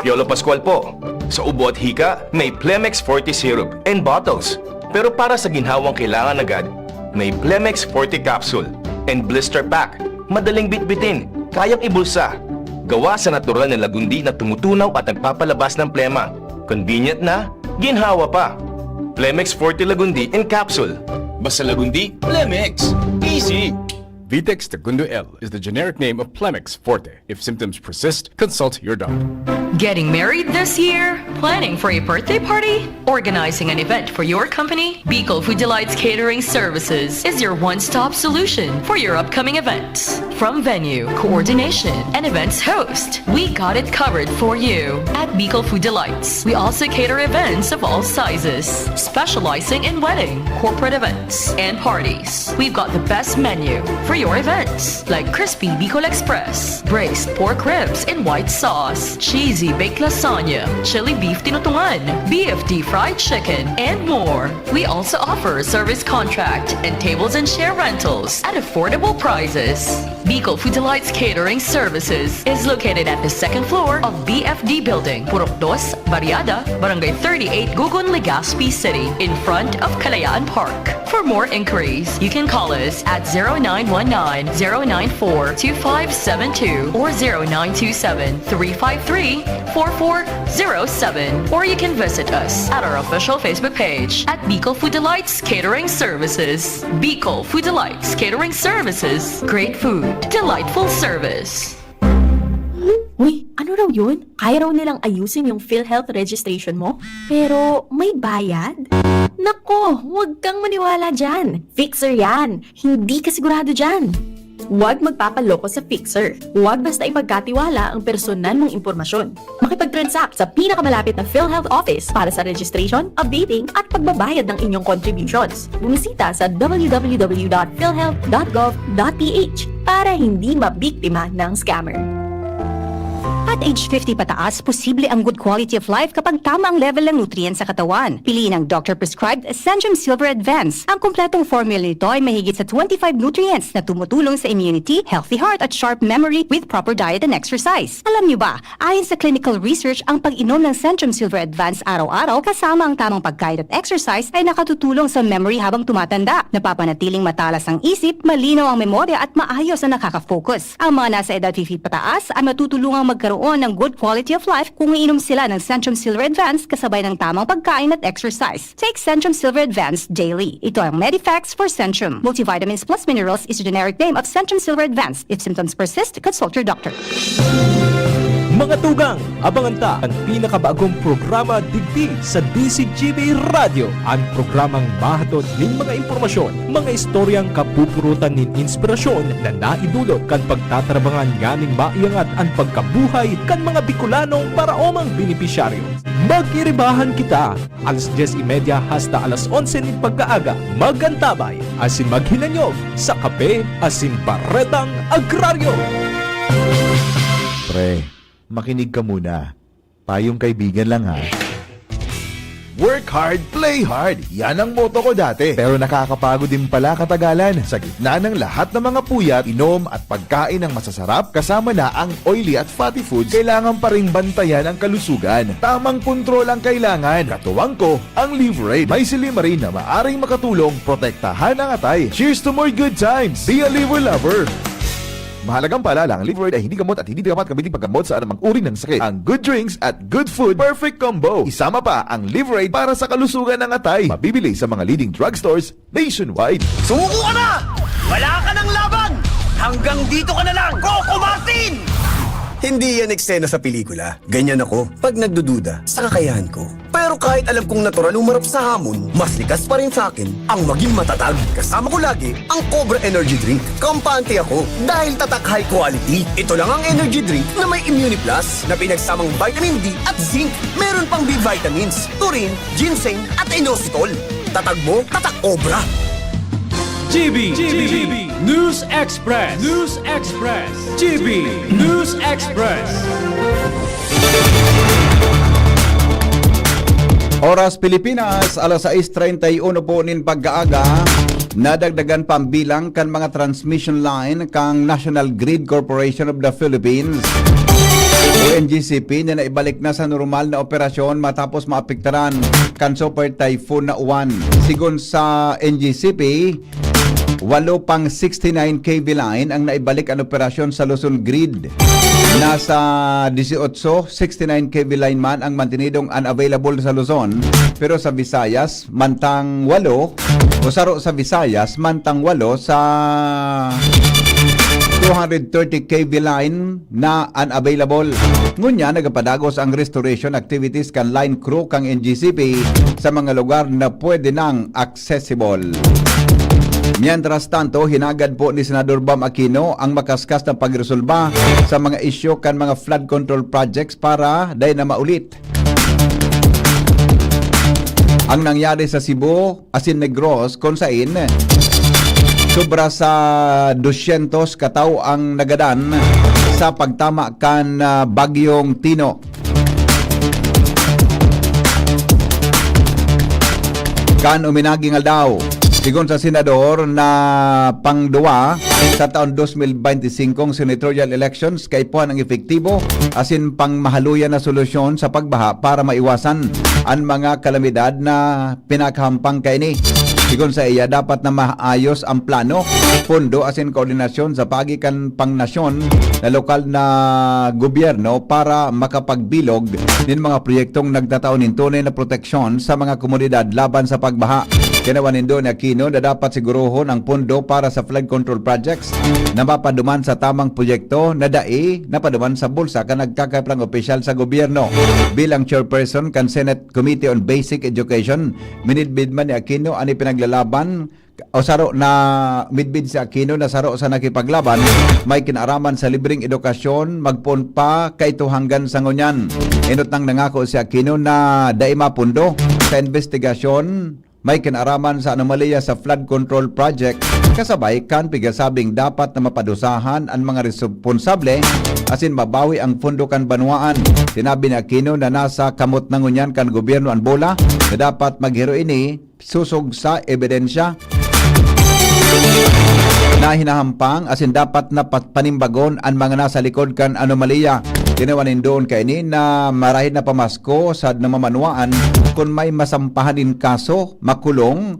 Piolo Pascual po. Sa ubo at hika, may Plemex Forte syrup and bottles. Pero para sa ginhawang kailangan agad, may Plemex Forte capsule and blister pack. Madaling bitbitin, kayang ibulsa. Gawa sa natural na lagundi na tumutunaw at nagpapalabas ng plema. Convenient na, ginhawa pa. Plemex Forte Lagundi in capsule. Basta Lagundi, Plemex. Easy! Vitex Segundo L is the generic name of Plemex Forte. If symptoms persist, consult your doctor. Getting married this year? Planning for a birthday party? Organizing an event for your company? Bicol Food Delights Catering Services is your one-stop solution for your upcoming events. From venue, coordination, and events host, we got it covered for you. At Bicol Food Delights, we also cater events of all sizes, specializing in wedding, corporate events, and parties. We've got the best menu for your events, like crispy Bicol Express, braised pork ribs in white sauce, cheesy baked lasagna, chili beef tinutungan, BFD fried chicken, and more. We also offer service contract and tables and chair rentals at affordable prices. Bicol Food Delights Catering Services is located at the second floor of BFD Building, Purok 2, Barriada, Barangay 38, Gugun, Legazpi City, in front of Kalayaan Park. For more inquiries, you can call us at 0919-094-2572 or 0927-353-4407, or you can visit us at our official Facebook page at Bicol Food Delights Catering Services. Bicol Food Delights Catering Services. Great food, delightful service. Uy, ano raw yun? Kaya raw nilang ayusin yung PhilHealth registration mo, pero may bayad? Nako, huwag kang maniwala dyan. Fixer yan. Hindi ka sigurado dyan. Huwag magpapaloko sa Fixer. Huwag basta ipagkatiwala ang personal mong impormasyon. Makipag-transact sa pinakamalapit na PhilHealth office para sa registration, updating, at pagbabayad ng inyong contributions. Bumisita sa www.philhealth.gov.ph para hindi mabiktima ng scammer. At age 50 pataas, posible ang good quality of life kapag tama ang level ng nutrients sa katawan. Piliin ang doctor-prescribed Centrum Silver Advance. Ang kumpletong formula nito ay mahigit sa 25 nutrients na tumutulong sa immunity, healthy heart at sharp memory with proper diet and exercise. Alam niyo ba, ayon sa clinical research, ang pag-inom ng Centrum Silver Advance araw-araw kasama ang tamang pagkain at exercise ay nakatutulong sa memory habang tumatanda. Napapanatiling matalas ang isip, malinaw ang memorya at maayos na nakaka-focus. Ang mga nasa edad 50 pataas ay matutulungang magkaroon ng good quality of life kung iinom sila ng Centrum Silver Advance kasabay ng tamang pagkain at exercise. Take Centrum Silver Advance daily. Ito ang Medifax for Centrum. Multivitamins plus minerals is a generic name of Centrum Silver Advance. If symptoms persist, consult your doctor. Mga tugang, abangan ta ang pinakabagong programa digdi sa DCGB Radio. Ang programang mahatod ning mga impormasyon, mga istoryang kapupurutan nin inspirasyon na naidulot kan pagtatrabangan nganing maiangat ang pagkabuhay kan mga Bicolanong para omang benepisyaryo. Magiribahan kita alas 10:30 hasta alas 11 nin pagkaaga. Magantabay asin maghinanyog sa kape asin baretang agraryo. Pre, makinig ka muna. Payong kaibigan lang ha. Work hard, play hard. Yan ang motto ko dati. Pero nakakapagod din pala katagalan. Sa gitna ng lahat ng mga puyat, inom at pagkain ng masasarap, kasama na ang oily at fatty foods, kailangan pa ring bantayan ang kalusugan. Tamang kontrol ang kailangan. Katuwang ko, ang Liverade. May Silimarin na maaring makatulong protektahan ang atay. Cheers to more good times. Be a liver lover. Mahalagang paalala, ang Liverade ay hindi gamot at hindi dapat gamitin paggamot sa anumang uri ng sakit. Ang good drinks at good food, perfect combo. Isama pa ang Liverade para sa kalusugan ng atay. Mabibili sa mga leading drugstores nationwide. Sumuko ka na! Wala ka ng laban! Hanggang dito ka na lang, Coco Martin! Hindi yan eksena sa pelikula. Ganyan ako pag nagdududa sa kakayahan ko. Pero kahit alam kong natural umarap sa hamon, mas likas pa rin sa akin ang maging matatag. Kasama ko lagi ang Cobra Energy Drink. Kampante ako dahil tatak high quality. Ito lang ang energy drink na may Immune Plus na pinagsamang vitamin D at zinc. Meron pang B vitamins, taurine, ginseng at inositol. Tatag mo, tatak Cobra. GB News Express. GB News Express. Oras Pilipinas, alas 6:31 po nin pagkaaga. Nadagdagan pambilang kan mga transmission line kang National Grid Corporation of the Philippines o NGCP na naibalik na sa normal na operasyon matapos maapektaran kan Super Typhoon na Uwan. Sigon sa NGCP, 8 pang 69 kV line ang naibalik ang operasyon sa Luzon Grid. Nasa 18, 69 kV line man ang mantinidong unavailable sa Luzon, pero sa Visayas, mantang 8, o saro sa Visayas, mantang 8 sa 230 kV line na unavailable. Ngunya, nagapadagos ang restoration activities kan line crew kang NGCP sa mga lugar na pwede nang accessible. Mientras tanto, hinagad po ni Senador Bam Aquino ang makaskas na pagresolba sa mga isyu kan mga flood control projects para dahil na maulit. Ang nangyari sa Cebu, Asin Negros, kung saan sobra sa 200 kataw ang nagadan sa pagtama kan Bagyong Tino. Kan uminaging aldaw. Sigon sa senador na pangduwa sa taon 2025 senatorial elections kay puan ang epektibo asin pangmahaluyan na solusyon sa pagbaha para maiwasan ang mga kalamidad na pinakahampang kaini. Sigon sa iya, dapat na maayos ang plano, pondo asin koordinasyon sa pagikan pangnasyon na lokal na gobyerno para makapagbilog ng mga proyektong nagtataon ng tunay na proteksyon sa mga komunidad laban sa pagbaha. Kinawanin doon ni Aquino na dapat siguruhon ang pondo para sa flood control projects na mapaduman sa tamang proyekto na dai napaduman sa bulsa ka nagkakaplang opisyal sa gobyerno. Bilang chairperson kan Senate Committee on Basic Education, minidbid man ni Aquino ani pinaglalaban o saro na midbid si Aquino na saro sa nakipaglaban may kinaraman sa libreng edukasyon magpon pa kay hanggan sa ngunyan. Inot nang nangako si Aquino na dai mapundo sa investigasyon may kinaraman sa anomalya sa flood control project kasabay kan pigasabing dapat na mapadusahan ang mga responsable asin mabawi ang pondo kan banwaan. Sinabi ni Aquino na nasa kamot na ngunyan kan gobyerno ang bola na dapat maghiro ini susog sa ebidensya na hinahampang asin dapat na panimbagon ang mga nasa likod kan anomalya. Tinawanin doon kay ni na marahil na pamasko sa namamanwaan kung may masampahanin kaso, makulong,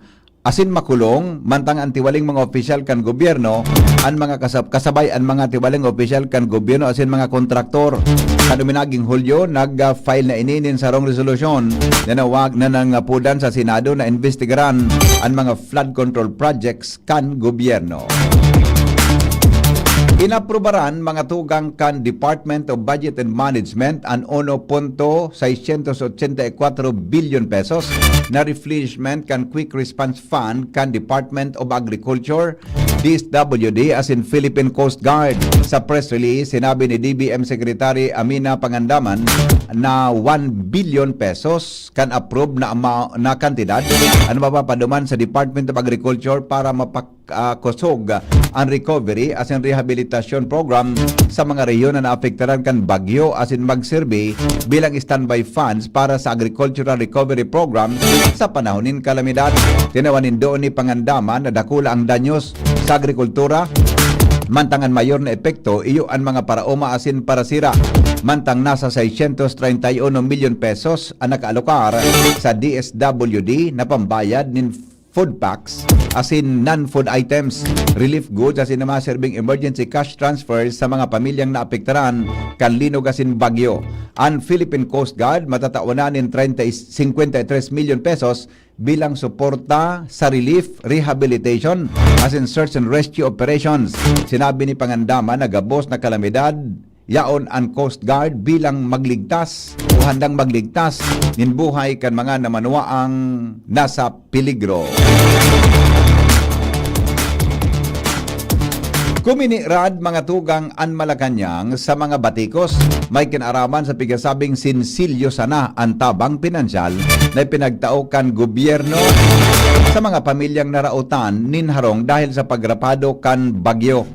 mantang ang tiwaling mga opisyal kan gobyerno, ang mga kasabay ang mga tiwaling opisyal kan gobyerno asin mga kontraktor. Sa duminaging Hulyo, nag-file na ininin sa rong resolusyon na nawag na nangapudan sa Senado na investigaran ang mga flood control projects kan gobyerno. Inaprubaran mga tugang kan Department of Budget and Management ang 1.684 billion pesos na refreshment kan Quick Response Fund kan Department of Agriculture DSWD as in Philippine Coast Guard. Sa press release, sinabi ni DBM Secretary Amina Pangandaman na 1 billion pesos kan approve na kantidad ang mapapaduman sa Department of Agriculture para mapakosog ang recovery as in rehabilitation program sa mga rehiyon na naapektaran kan bagyo as in magserbe bilang standby funds para sa agricultural recovery program sa panahonin kalamidad. Tinawanin doon ni Pangandaman na dakula ang danyos sa agrikultura mantangan mayor na epekto iyo ang mga paraoma asin parasira mantang nasa 631 milyon pesos ang nakaalokar sa DSWD na pambayad nin food packs asin non-food items, relief goods asin na mga serving emergency cash transfers sa mga pamilyang naapektaran kan linog asin bagyo. Ang Philippine Coast Guard matatawanan nin 53 milyon pesos bilang suporta sa relief, rehabilitation as in search and rescue operations. Sinabi ni Pangandaman na gabos na kalamidad yaon ang Coast Guard bilang magligtas o handang magligtas nin buhay kan mga namanwaang nasa peligro. Kuminirad mga tugang an Malacanang sa mga batikos. May kinaraman sa pigasabing sinsilyo sana ang tabang pinansyal na pinagtao kan gobyerno sa mga pamilyang narautan ninharong dahil sa pagrapado kan bagyo.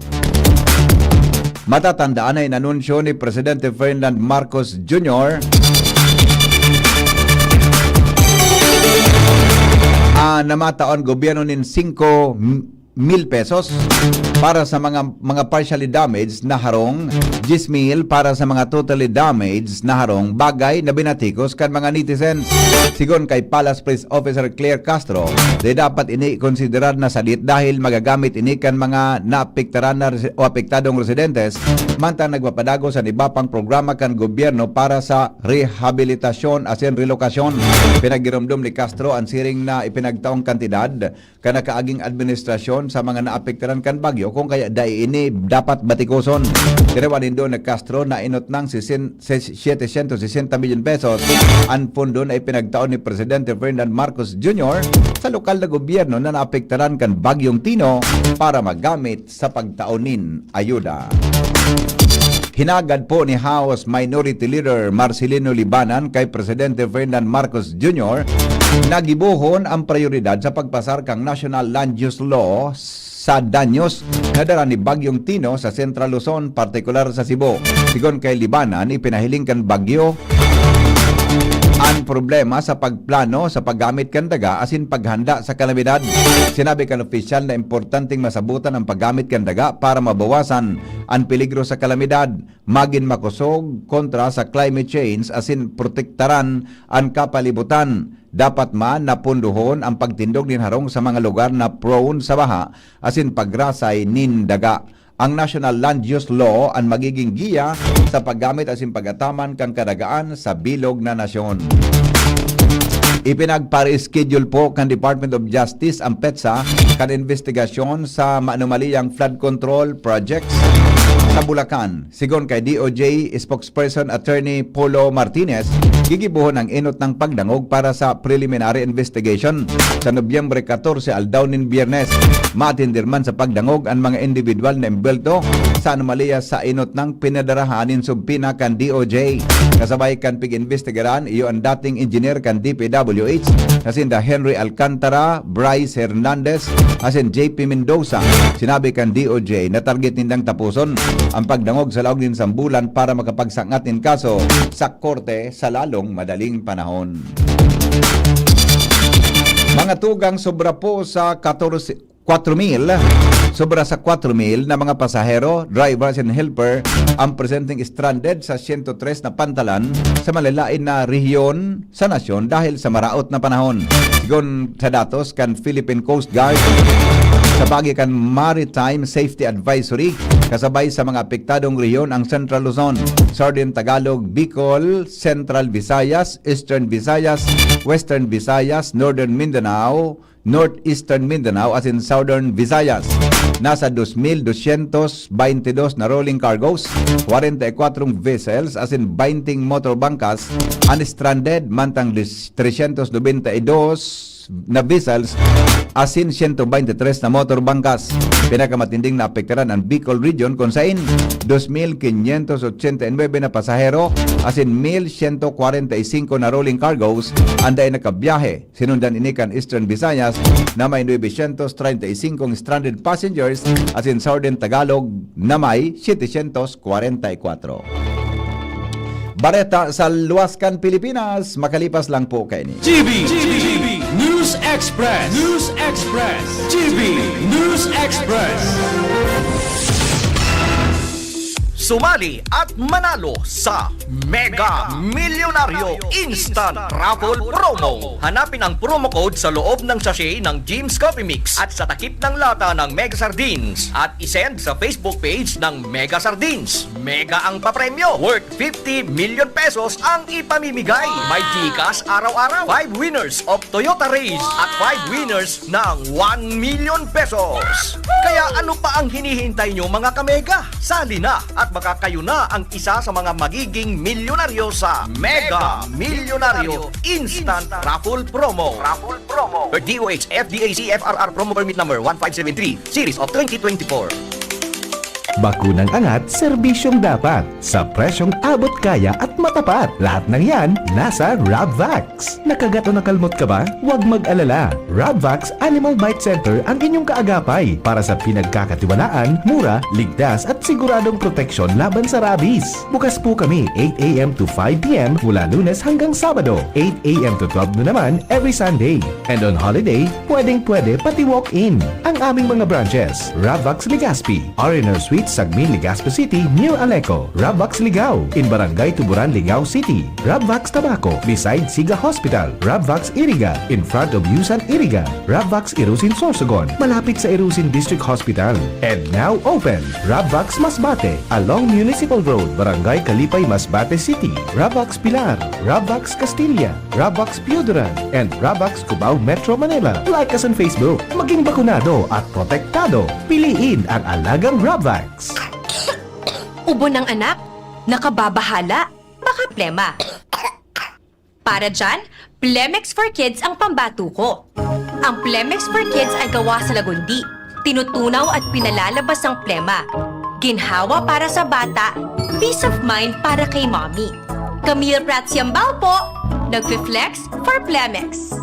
Matatandaan ay nanunsyo ni Presidente Ferdinand Marcos Jr. Na mataon gobyerno nin 5,000 pesos para sa mga partially damaged na harong, 10,000 para sa mga totally damaged na harong, bagay na binatikos kan mga netizens. Sigon kay Palace Police Officer Claire Castro, di dapat ini konsiderar na salit dahil magagamit ini kan mga naapektaran na o apektadong residentes mantang nagpapadago sa iba pang programa kan gobyerno para sa rehabilitasyon asin relokasyon. Pinagiromdom ni Castro ang siring na ipinagtaong kantidad kan nakaaging administrasyon sa mga naapektaran kan bagyo kung kaya dai ini dapat batikoson. Tinawanin doon na Castro na inot ng 760 milyon pesos ang pondo na ipinagtaon ni Presidente Ferdinand Marcos Jr. sa lokal na gobyerno na naapektaran kan bagyong Tino para magamit sa pagtaonin ayuda. Hinagad po ni House Minority Leader Marcelino Libanan kay Presidente Ferdinand Marcos Jr. na gibuhon ang prioridad sa pagpasar kang National Land Use Law sa danyos na dala ni Bagyong Tino sa Central Luzon, partikular sa Cebu. Sigon kay Libanan, ipinahiling kan bagyo ang problema sa pagplano sa paggamit kan daga asin paghanda sa kalamidad. Sinabi kan opisyal na importanteng masabutan ang paggamit kan daga para mabawasan ang peligro sa kalamidad, magin makusog kontra sa climate change asin protektaran ang kapalibutan. Dapat man napunduhon ang pagtindog nin harong sa mga lugar na prone sa baha asin pagrasay nin daga. Ang National Land Use Law ang magiging giya sa paggamit asin pagataman kang kadagaan sa bilog na nasyon. Ipinagpare-schedule po kan Department of Justice ang PETSA kan investigasyon sa maanumaliyang flood control projects sa Bulacan. Sigon kay DOJ spokesperson Attorney Polo Martinez, gigibuhon ang inot ng pagdangog para sa preliminary investigation. Sa Nobyembre 14 aldaw nin Biyernes, matindirman sa pagdangog ang mga individual na imbelto sa anomalya sa inot ng pinadarahanin subpina kan DOJ. Kasabay kan pig-investigaran iyo ang dating engineer kan DPWH kasinda Henry Alcantara, Bryce Hernandez asin JP Mendoza. Sinabi kan DOJ na target nindang tapuson ang pagdangog sa laog nin sambulan para makapagsangat nin kaso sa korte sa lalong madaling panahon. Mga tugang sobra po sa 4,000 sobra sa 4,000 na mga pasahero, drivers and helper ang presenteng stranded sa 103 na pantalan sa malalain na rehiyon sa nasyon dahil sa maraot na panahon. Sigon sa datos kan Philippine Coast Guard, sa bagi kan Maritime Safety Advisory, kasabay sa mga apektadong rehiyon ang Central Luzon, Southern Tagalog, Bicol, Central Visayas, Eastern Visayas, Western Visayas, Northern Mindanao, Northeastern Mindanao as in Southern Visayas. Nasa 2,222 na rolling cargoes, 44 vessels as in 20 motor bangkas unstranded, mantang 392 na vessels asin 123 na motor bangkas. Pinakamatinding na apektaran ang Bicol Region kung saan 2,589 na pasahero asin 1,145 na rolling cargoes anday nakabiyahe. Sinundan inikan Eastern Visayas na may 935 stranded passengers asin Southern Tagalog na may 744. Bareta sa Luascan, Pilipinas, makalipas lang po kayo ni GB News Express. News Express. GB News Express. Sumali at manalo sa Mega Milyonaryo Instant Raffle Promo. Hanapin ang promo code sa loob ng sachet ng Jim's Coffee Mix at sa takip ng lata ng Mega Sardines at isend sa Facebook page ng Mega Sardines. Mega ang papremyo. Worth 50 million pesos ang ipamimigay. May Gcash araw-araw. 5 winners of Toyota Race at 5 winners ng 1 million pesos. Kaya ano pa ang hinihintay nyo mga kamega? Sali na at baka kayo na ang isa sa mga magiging milyonaryo sa Mega Milyonaryo Instant Raffle Promo. Per DOH FDAC FRR Promo Permit Number 1573 Series of 2024. Bakunang angat, serbisyong dapat. Sa presyong abot kaya at matapat. Lahat ng yan, nasa Rabvax. Nakagat o nakalmot ka ba? Huwag mag-alala. Rabvax Animal Bite Center ang inyong kaagapay para sa pinagkakatiwalaan, mura, ligtas at siguradong proteksyon laban sa rabies. Bukas po kami 8 a.m. to 5 p.m. mula Lunes hanggang Sabado, 8 a.m. to 12 na naman every Sunday. And on holiday, pwedeng-pwede pati walk-in. Ang aming mga branches, Rabvax Legazpi, R&R Suite Sagmin, Legazpi City, near Aleco. Rabvax Ligao, in Barangay Tuburan, Ligao City. Rabvax Tabaco, beside Siga Hospital. Rabvax Iriga, in front of Yusan Iriga. Rabvax Irusin Sorsogon, malapit sa Irusin District Hospital. And now open, Rabvax Masbate, along Municipal Road, Barangay Kalipay, Masbate City. Rabvax Pilar, Rabvax Castilla, Rabvax Piuduran, and Rabvax Cubao Metro Manila. Like us on Facebook. Maging bakunado at protektado. Piliin ang alagang Rabvax. Ubo ng anak, nakababahala, baka plema. Para dyan, Plemex for Kids ang pambato ko. Ang Plemex for Kids ay gawa sa lagundi, tinutunaw at pinalalabas ang plema. Ginhawa para sa bata, peace of mind para kay mommy. Camille Prats Yambao po, nagfi-flex for Plemex.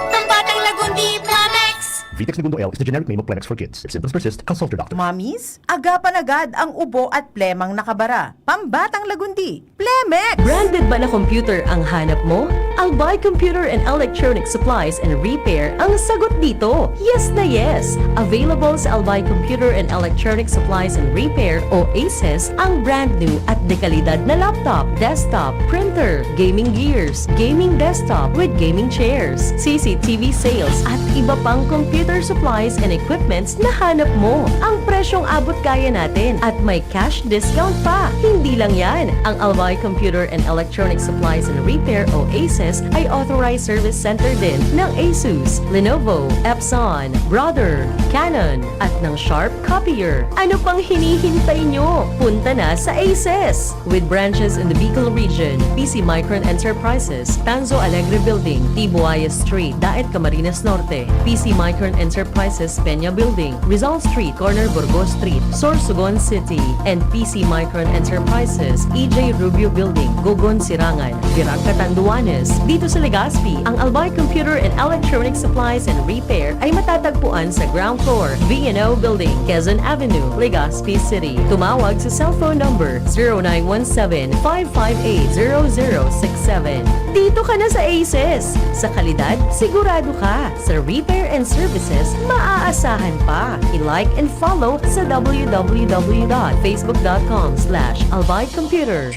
Pambatang lagundi, Plemex! Vitex Segundo L is the generic name of Plemex for Kids. If symptoms persist, consult your doctor. Mommies, agapan agad ang ubo at plemang nakabara. Pambatang lagundi, Plemex! Branded ba na computer ang hanap mo? Albay Computer and Electronic Supplies and Repair ang sagot dito. Yes na yes! Available sa Albay Computer and Electronic Supplies and Repair o ACES ang brand new at dekalidad na laptop, desktop, printer, gaming gears, gaming desktop with gaming chairs, CCTV sales at iba pang computer supplies and equipments na hanap mo. Ang presyong abot kaya natin at may cash discount pa. Hindi lang yan. Ang Albay Computer and Electronic Supplies and Repair o ACES ay authorized service center din ng ASUS, Lenovo, Epson, Brother, Canon at ng Sharp Copier. Ano pang hinihintay nyo? Punta na sa ACES! With branches in the Bicol region, PC Micron Enterprises, Tanzo Alegre Building, Tibuaya Street, Daet Camarines Norte, PC Micron Enterprises Peña Building, Rizal Street, Corner Burgos Street, Sorsogon City, and PC Micron Enterprises, EJ Rubio Building, Gogon Sirangan, Virac Catanduanes. Dito sa Legazpi, ang Albay Computer and Electronic Supplies and Repair ay matatagpuan sa ground floor, V&O Building, Quezon Avenue, Legazpi City. Tumawag sa cellphone number 0917-558-0067. Dito ka na sa ACES. Sa kalidad, sigurado ka. Sa repair and services, maaasahan pa. I-like and follow sa www.facebook.com/albaycomputer.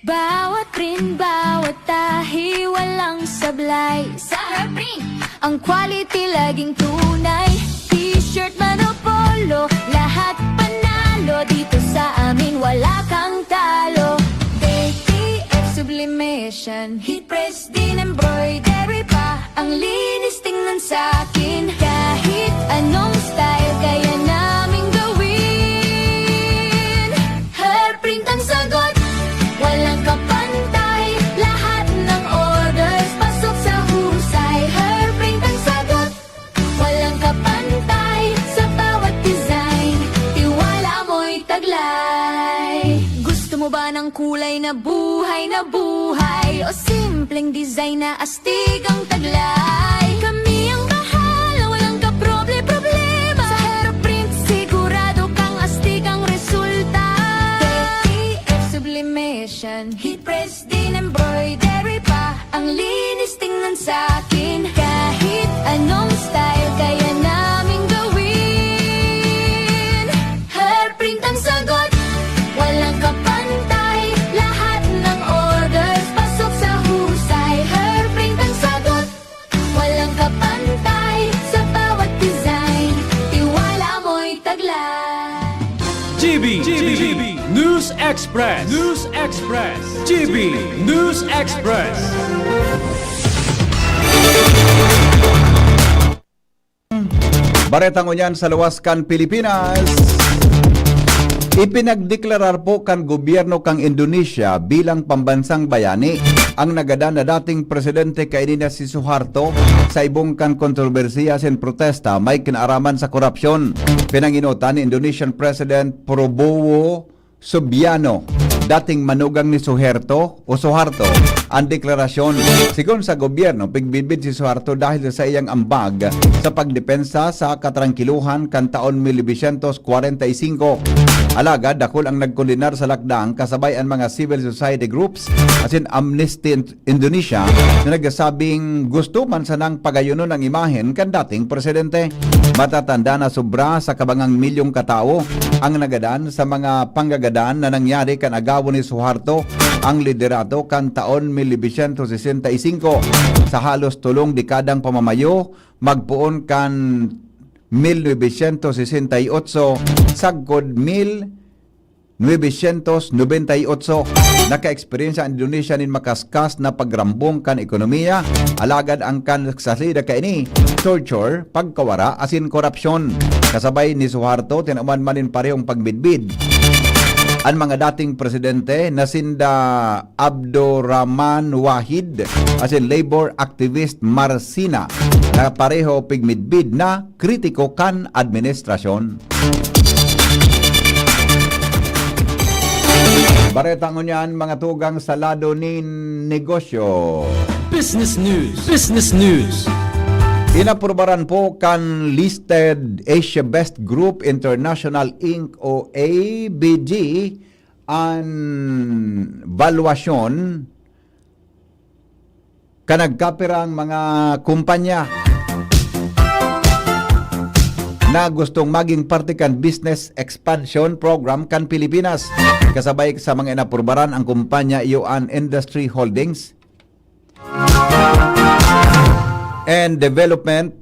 Bawat print, bawat tahi, walang sablay. Sa Harprint, ang quality laging tunay. T-shirt man o polo, lahat panalo. Dito sa amin, wala kang talo. ATF sublimation, heat press din embroidery pa. Ang linis tingnan sa'kin, kahit anong style kaya namin gawin. Harprint ang sagot, walang kapantay. Lahat ng orders pasok sa husay. Harprint ang sagot, ang kulay na buhay o simpleng design na astig ang taglay. Kami ang bahala, walang kaproble-problema. Sa Aeroprint sigurado kang astig ang resulta. TTF sublimation, heat press din embroidery pa. Ang linis tingnan sa'kin, kahit anong style kaya naming gawin. Hairprint ang sagot, walang kapantay. Lahat ng orders pasok sa husay. Hairprint ang sagot, walang kapantay. Sa bawat design, tiwala mo'y taglay. GB News Express. GB News Express. Baretang unyan sa Luwaskan, Pilipinas. Ipinagdeklarar po kan gobyerno kang Indonesia bilang pambansang bayani ang nagada na dating presidente kainina si Suharto sa ibong kan kontrobersiya sin protesta may kinaaraman sa korupsyon. Pinanginutan ni Indonesian President Prabowo Subianto, dating manugang ni Suharto ang deklarasyon. Sigon sa gobyerno, pigbibid si Suharto dahil sa iyang ambag sa pagdepensa sa katrankiluhan kan taon 1945. Alagad, dakol ang nagkulinar sa lakdang kasabay ang mga civil society groups as in Amnesty Indonesia na nagsasabing gusto man sanang pagayunon ang imahen kan dating presidente. Matatanda na sobra sa kabangang milyong katao ang nagadan sa mga panggagadan na nangyari kan agawo ni Suharto ang liderato kan taon 1965. Sa halos tulong dekadang pamamayo, magpuon kan 1968 sagkod 1998 naka-eksperyensya ang Indonesia nin makaskas na pagrambong kan ekonomiya. Alagad ang kan salida kaini torture, pagkawara asin korupsyon. Kasabay ni Suharto tinaman manin parehong pagbidbid ang mga dating presidente na sinda Abdurrahman Wahid asin labor activist Marsina na pareho pigmidbid na kritiko kan administrasyon. Baretang unyan mga tugang sa lado ni negosyo. Business News. Inaprubaran po kan listed Asia Best Group International Inc. o ABG ang valuasyon kanagkapirang mga kumpanya na gustong maging parte kan business expansion program kan Pilipinas. Kasabay sa mga inaprubaran ang kumpanya Yuan Industry Holdings and Development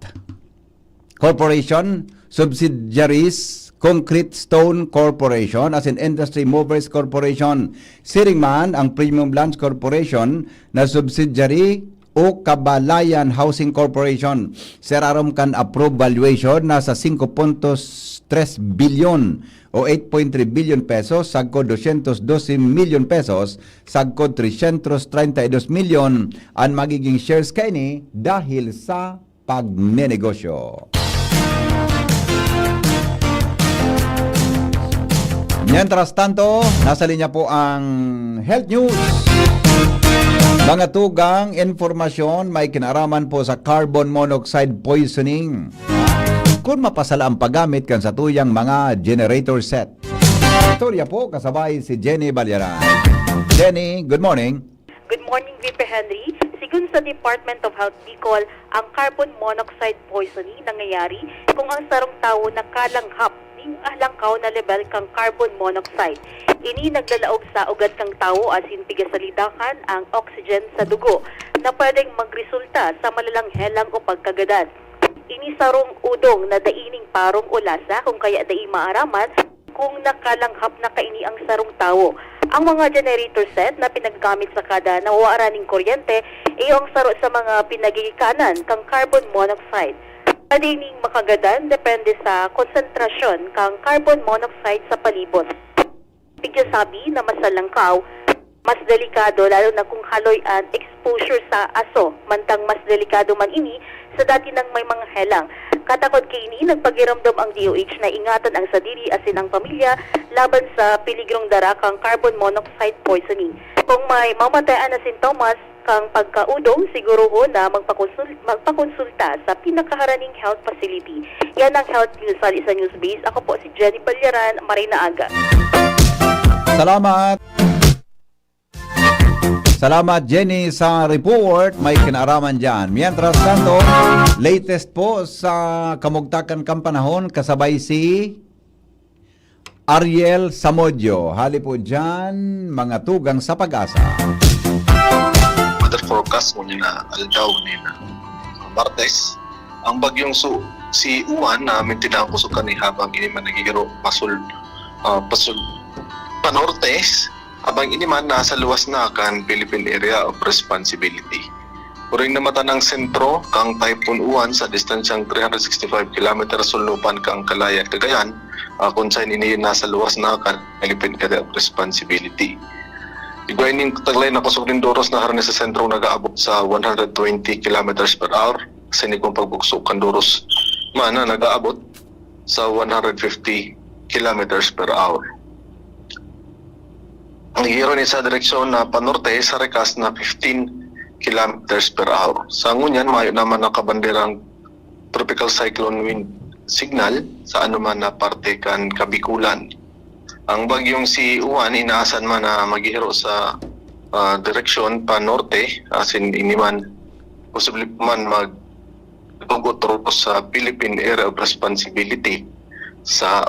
Corporation, subsidiaries Concrete Stone Corporation as in Industry Movers Corporation. Siringman ang Premium Lands Corporation na subsidiary o Kabalayan Housing Corporation. Serarom kan approved valuation na sa 5.3 billion o 8.3 billion pesos, sagkod 212 million pesos, sagkod 332 million ang magiging shares kaini dahil sa pagnenegosyo. Mientras tanto, nasa linya po ang Health News. Mga tugang informasyon may kinaraman po sa carbon monoxide poisoning. Kung mapasala ang paggamit kan sa tuyang mga generator set. Istorya po kasabay si Jenny Balyaran. Jenny, good morning. Good morning, VP Henry. Sigun sa Department of Health Bicol, ang carbon monoxide poisoning nangyayari kung ang sarong tao nakalanghap ning alangkaw na level kang carbon monoxide. Ini naglalaog sa ugat kang tao asin pigasalidakan ang oxygen sa dugo na pwedeng magresulta sa malalang helang o pagkagadan. Ini sarong udong na daining parong o lasa kung kaya dai maaraman kung nakalanghap na kaini ang sarong tao. Ang mga generator set na pinaggamit sa kada nawaraning kuryente ay ang saro sa mga pinagigikanan kang carbon monoxide. Pwede ning makagadan depende sa konsentrasyon kang carbon monoxide sa palibot. Tigyasabi na masalangkaw, mas delikado lalo na kung haloy-an exposure sa aso, mantang mas delikado man ini sa dati nang may mga helang. Katakot kini nagpagiramdam ang DOH na ingatan ang sadiri asin ang pamilya laban sa peligrong dara kang carbon monoxide poisoning. Kung may mamatayan na sintomas kang pagkaudong, siguruho na magpakonsulta sa pinakaharaning health facility. Yan ang Health News sa Isa News Base. Ako po si Jenny Balyaran, Marina Aga. Salamat! Salamat Jenny sa report, may kinaraman dyan. Mientras tanto, latest po sa kamugtakan kang panahon, kasabay si Ariel Samodyo. Hali po dyan, mga tugang sa pag-asa. Weather forecast mo na aldaw ni na Martes, ang bagyong si Uwan na tinakusok kani habang ini man nagigiro pasul panortes, habang ini man nasa luwas na kan Philippine Area of Responsibility. Puring namata ng sentro kang Typhoon Uwan sa distansyang 365 km sulnupan kang Kalayat, Cagayan, kung saan ini nasa luwas na kan Philippine Area of Responsibility. Igway ning taglay na kusog din Doros na harne sa sentro nagaabot sa 120 km per hour. Sinikong pagbukso kan Doros man na nagaabot sa 150 km per hour. Ang hiro ni sa direksyon na panorte sa rekas na 15 km per hour. Sa ngunyan, mayo naman nakabanderang tropical cyclone wind signal sa anuman na parte kan Kabikulan. Ang bagyong si Uwan, inaasan man na maghihiro sa direksyon pa norte, asin iniman, posible man magtugot sa Philippine Area of Responsibility sa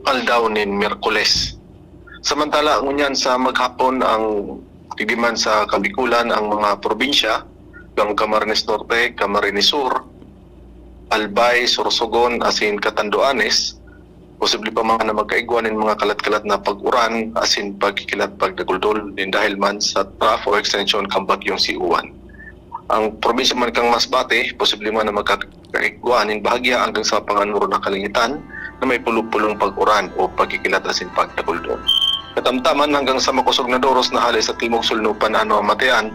aldaw ni Miyerkules. Samantala, ngunyan sa maghapon ang tigiman sa Kabikulan ang mga probinsya, ang Camarines Norte, Camarines Sur, Albay, Sorsogon, asin Catanduanes, posible pa mga na magkaigwan ng mga kalat-kalat na pag-uran asin pagkikilat pagdaguldol din dahil man sa trough o extension kang bagyong si Uwan. Ang probinsya man kang Masbate, posible man na magkaigwan ng bahagya hanggang sa panganuro na kalingitan na may pulong-pulong pag-uran o pagkikilat asin pagdaguldol. Katamtaman hanggang sa makusog na Doros na hali sa timog sulnupan na Matayan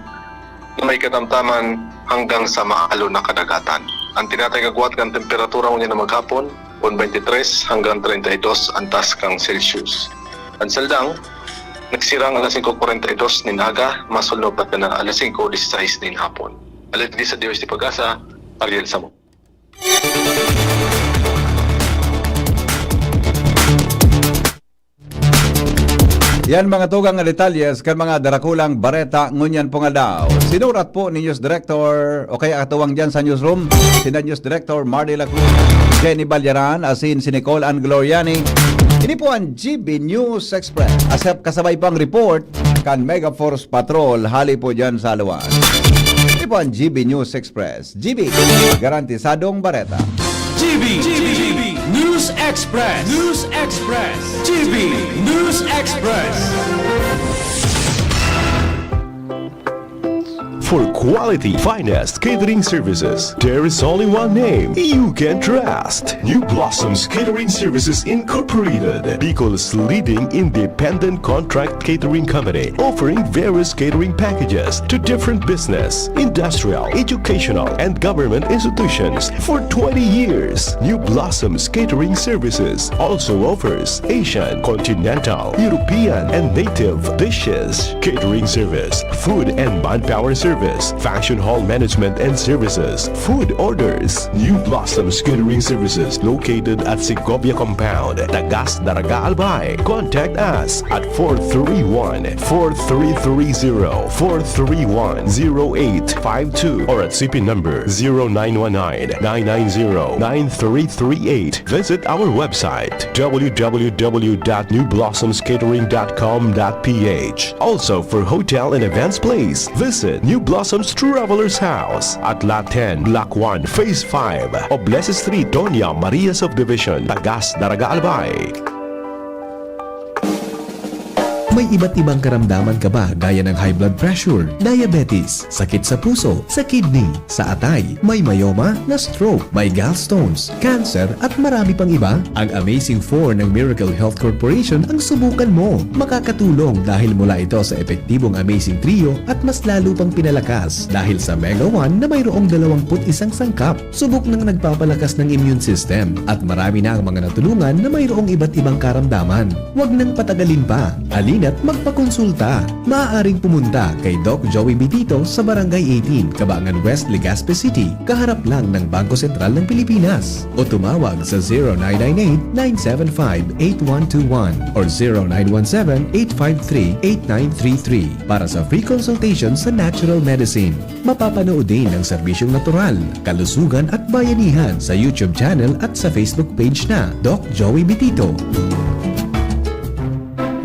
na may katamtaman hanggang sa maalo na kadagatan. Ang tinatay kagwat kang temperatura mo niya na maghapon 23 hanggang 32 antas kang Celsius. Ang saldang, nagsirang alas 5:42 nin aga, masulno pa na alas 5:16 nin hapon. Alit di sa Diyos di Pag-asa, Ariel Samo. Yan mga tugang nga detalyes kan mga darakulang bareta ngunyan po nga daw. Sinurat po ni News Director o kaya katuwang dyan sa newsroom, sina News Director Mardy Lacruz, Jenny Balyaran, asin si Nicole Ann Gloriani. Ini po ang GB News Express. Asap kasabay pang report kan Mega Force Patrol hali po dyan sa luwas. Ini po ang GB News Express. GB, garantisadong bareta. GB News Express. News Express. GB News Express. For quality, finest catering services, there is only one name you can trust. New Blossoms Catering Services Incorporated, Bicol's leading independent contract catering company, offering various catering packages to different business, industrial, educational, and government institutions for 20 years. New Blossoms Catering Services also offers Asian, continental, European, and native dishes, catering service, food and manpower service, function hall management and services, food orders. New Blossoms Catering Services located at Segovia Compound, Tagas Daraga Albay. Contact us at 431-4330, 431-0852 or at CP number 0919-990-9338. Visit our website www.newblossomscatering.com.ph. Also for hotel and events place, visit New Blossoms Travelers House at Lot 10, Block 1, Phase 5, Oblesa Street, Doña Maria Subdivision, Tagas Daraga Albay. May iba't ibang karamdaman ka ba gaya ng high blood pressure, diabetes, sakit sa puso, sa kidney, sa atay, may myoma, na stroke, may gallstones, cancer at marami pang iba? Ang Amazing 4 ng Miracle Health Corporation ang subukan mo. Makakatulong dahil mula ito sa epektibong Amazing Trio at mas lalo pang pinalakas dahil sa Mega 1 na mayroong 21 sangkap. Subok ng nagpapalakas ng immune system at marami na ang mga natulungan na mayroong iba't ibang karamdaman. Huwag nang patagalin pa. Halina't magpakonsulta. Maaaring pumunta kay Doc Joey Bitito sa Barangay 18, Cabangan West, Legazpi City, kaharap lang ng Bangko Sentral ng Pilipinas. O tumawag sa 0998-975-8121 or 0917-853-8933 para sa free consultation sa natural medicine. Mapapanood din ang serbisyong natural, kalusugan at bayanihan sa YouTube channel at sa Facebook page na Doc Joey Bitito.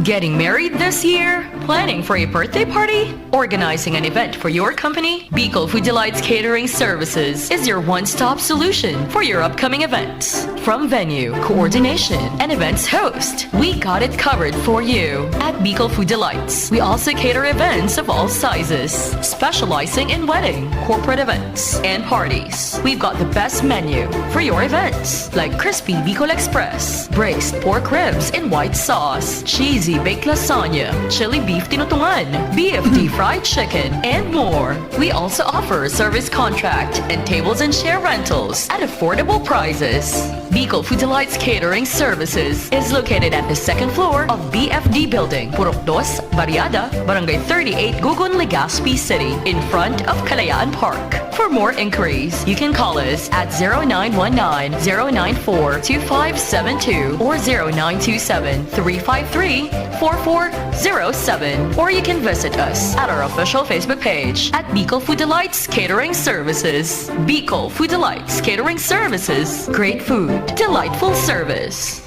Getting married this year? Planning for a birthday party? Organizing an event for your company? Bicol Food Delights Catering Services is your one-stop solution for your upcoming events. From venue, coordination, and events host, we got it covered for you. At Bicol Food Delights, we also cater events of all sizes, specializing in wedding, corporate events, and parties. We've got the best menu for your events, like crispy Bicol Express, braised pork ribs in white sauce, cheesy baked lasagna, chili beef tinutungan, BFD fried chicken, and more. We also offer a service contract and tables and chair rentals at affordable prices. Bicol Food Delights Catering Services is located at the second floor of BFD Building, Purok 2, Barriada, Barangay 38, Gugun, Legazpi City, in front of Kalayaan Park. For more inquiries, you can call us at 0919-094-2572 or 0927-353-4407, or you can visit us at our official Facebook page at Bicol Food Delights Catering Services. Bicol Food Delights Catering Services. Great food, delightful service.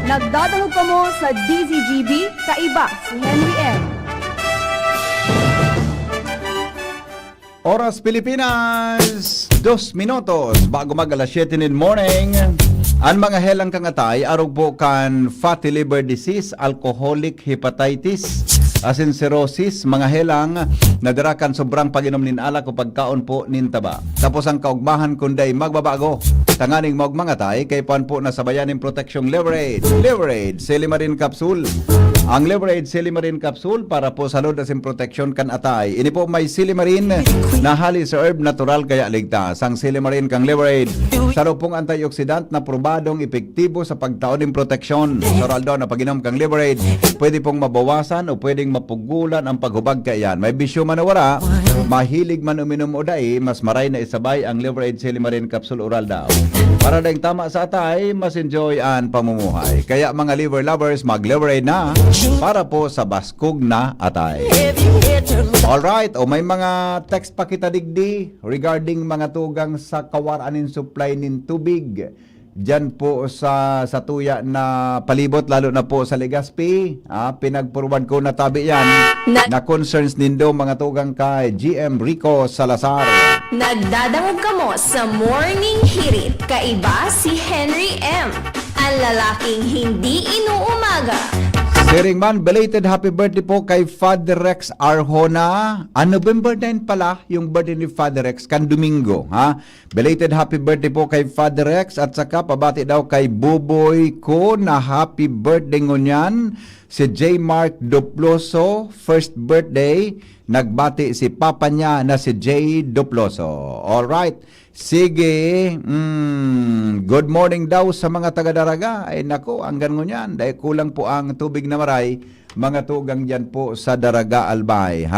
Nagdadahog ka mo sa DZGB, kaiba si Henry M. Oras Pilipinas, 2 minutos bago mag alas 7 in morning. Ang mga helang kangatay arog po kan fatty liver disease, alcoholic hepatitis, asin cirrhosis, mga helang nadirakan sobrang pag-inom nin alak o pagkaon po nin taba. Tapos ang kaugmahan kunday magbabago. Tanganing magmangatay kay pan po na sabayanin proteksyong Leverade. Leverade Silimarin Capsule. Ang Leverade Silimarin Capsule para po sa load asin proteksyon kan atay. Ini po may Silimarin na hali sa herb natural kaya ligtas. Ang Silimarin kang Leverade sa pong antioxidant na probadong epektibo sa pagtaon ng proteksyon. Sa raldo na pag-inom kang Leverade, pwede pong mabawasan o pwedeng mapugulan ang paghubag kayan. May bisyo man wala, mahilig man uminom o dai, mas maray na isabay ang Leverade Silimarin Capsule Oral daw. Para dahil tama sa atay, mas enjoy ang pamumuhay. Kaya mga liver lovers, mag-Leverade na para po sa baskog na atay. Alright, o may mga text pa kita digdi regarding mga tugang sa kawaranin supply nin tubig. Diyan po sa tuya na palibot, lalo na po sa Legazpi. Pinag-forward ko na tabi yan na concerns nindo mga tugang kay GM Rico Salazar. Nagdadangog ka mo sa Morning Hirit, kaiba si Henry M. Ang lalaking hindi inuumaga. Siring man, belated happy birthday po kay Father Rex Arjona. November 9 pala yung birthday ni Father Rex, kan Domingo. Belated happy birthday po kay Father Rex at saka pabati daw kay Buboy ko na happy birthday ngunyan. Si J. Mark Doploso, first birthday. Nagbati si papa niya na si J. Doploso. Alright. Sige, good morning daw sa mga taga-Daraga. Ay nako, ang ganun yan. Dahil kulang po ang tubig na maray, mga tugang dyan po sa Daraga Albay.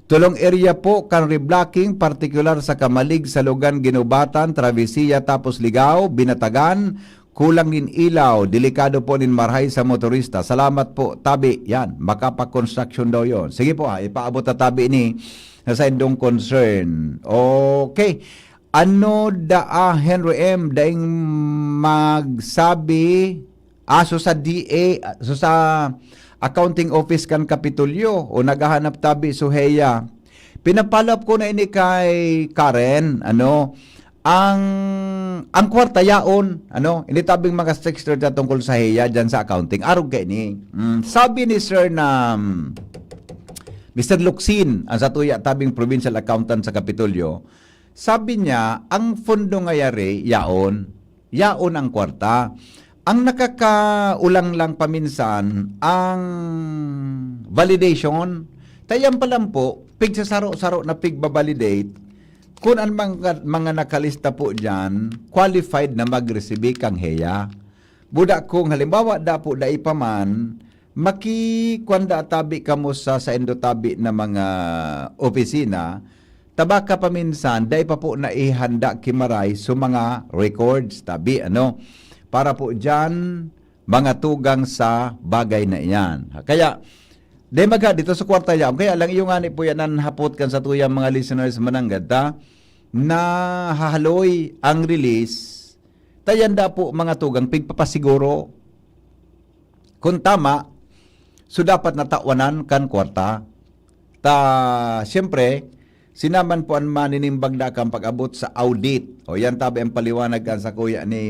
Tulong area po kan reblocking, particular sa Kamalig, Salugan, Ginubatan, Travesilla, tapos Ligaw, Binatagan, kulang nin ilaw, delikado po nin marhay sa motorista. Salamat po, tabi. Yan, makapag-construction daw yon. Sige po ipaabot na tabi ni sa indong concern. Okay. Ano Henry M. daing magsabi so sa DA, so sa accounting office kan Kapitulyo o naghahanap tabi Suheya. Pinapalap ko na ini kay Karen, ang kwarta yaon, ano, hindi tabing mga stickster na tungkol sa heya dyan sa accounting. Arog kay ni. Sabi ni Sir na Mr. Luxin, ang satuya tabing provincial accountant sa Kapitolyo, sabi niya, ang fondo ngayari, yaon ang kwarta. Ang nakakaulang lang paminsan, ang validation, tayang pa lang po, pig sa saro-saro na pig-validate, kung ang mga nakalista po dyan, qualified na mag-receive kang heya. Budak kung halimbawa da po da ipaman, makikwanda tabi kamo sa endotabi na mga opisina, tabaka paminsan, da pa po na ihanda kimaray sa mga records, tabi, ano, para po dyan, mga tugang sa bagay na iyan. Kaya, de maga dito sa kwarta yam, kaya lang yung ani po yan hapot kan sa tuyang mga listeners mananggad, na hahaloy ang release, tayanda po mga tugang pigpapasiguro. Kung tama, so dapat natawanan kan kwarta. Siyempre, sinaman po ang maninimbag na kang pag-abot sa audit. O yan tabi ang paliwanag kan sa kuya ni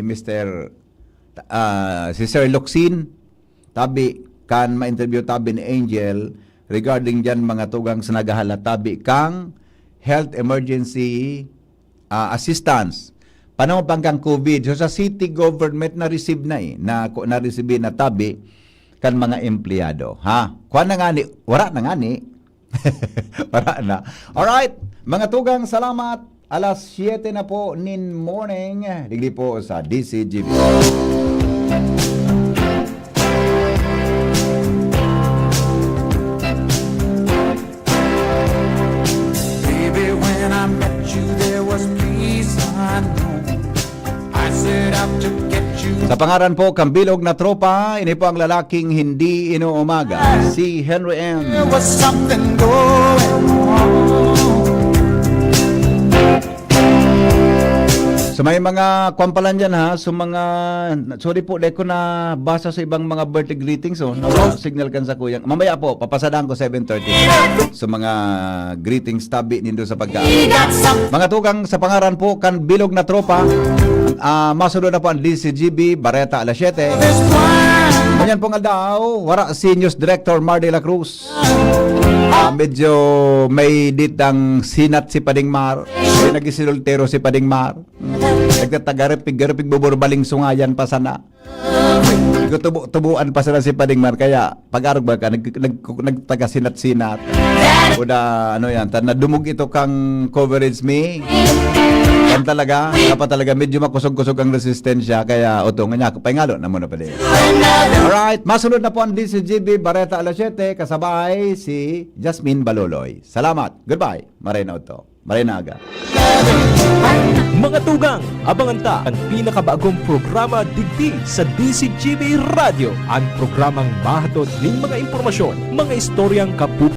si Sir Luxin. Tabi, kan ma-interview tabi ni Angel regarding dyan mga tugang sa nagahalatabi kang health emergency assistance. Panahon pangkang COVID. So sa city government na-receive na na-receive na tabi kan mga empleyado. Ha? Kuha na nga ni, wala na nga ni. Wala na. Alright, mga tugang, salamat. Alas 7 na po nin morning. Digdi po sa DCGB. Sa pangaran po, Kambilog na tropa, ini po ang lalaking hindi inuumaga, si Henry M. So may mga kwampalan dyan ha, so mga, sorry po, dahil ko na basa sa ibang mga birthday greetings, so signal kan sa kuyang. Mamaya po, papasadaan ko 7:30. So mga greetings tabi nindo sa pagkaan. Mga tugang, sa pangaran po, Kambilog na tropa, masunod na po ang DCGB, Bareta, alas 7. Ganyan pong aldaw, wara si News Director Mar de la Cruz. Medyo may ditang sinat si Pading Mar. May nagisilultero si Pading Mar. Nagtatagaripig buburbaling sungayan pa sana. Tubuan pa sana si Pading Mar. Kaya pag-arog ba ka, nagtagasinat-sinat. O na, ano yan, nadumog ito kang coverage me. Yan talaga, dapat talaga medyo makusog-kusog ang resistensya, kaya utong nga, pahingalo na muna pa din. Alright, masunod na po ang DCGB, Bareta alas 7, kasabay si Jasmine Baloloy. Salamat, goodbye, Marina Otto, Marina Aga. Mga tugang, abangan ta ang pinakabagong programa digdi sa DCGB Radio. Ang programang mahatod ng mga impormasyon, mga istoryang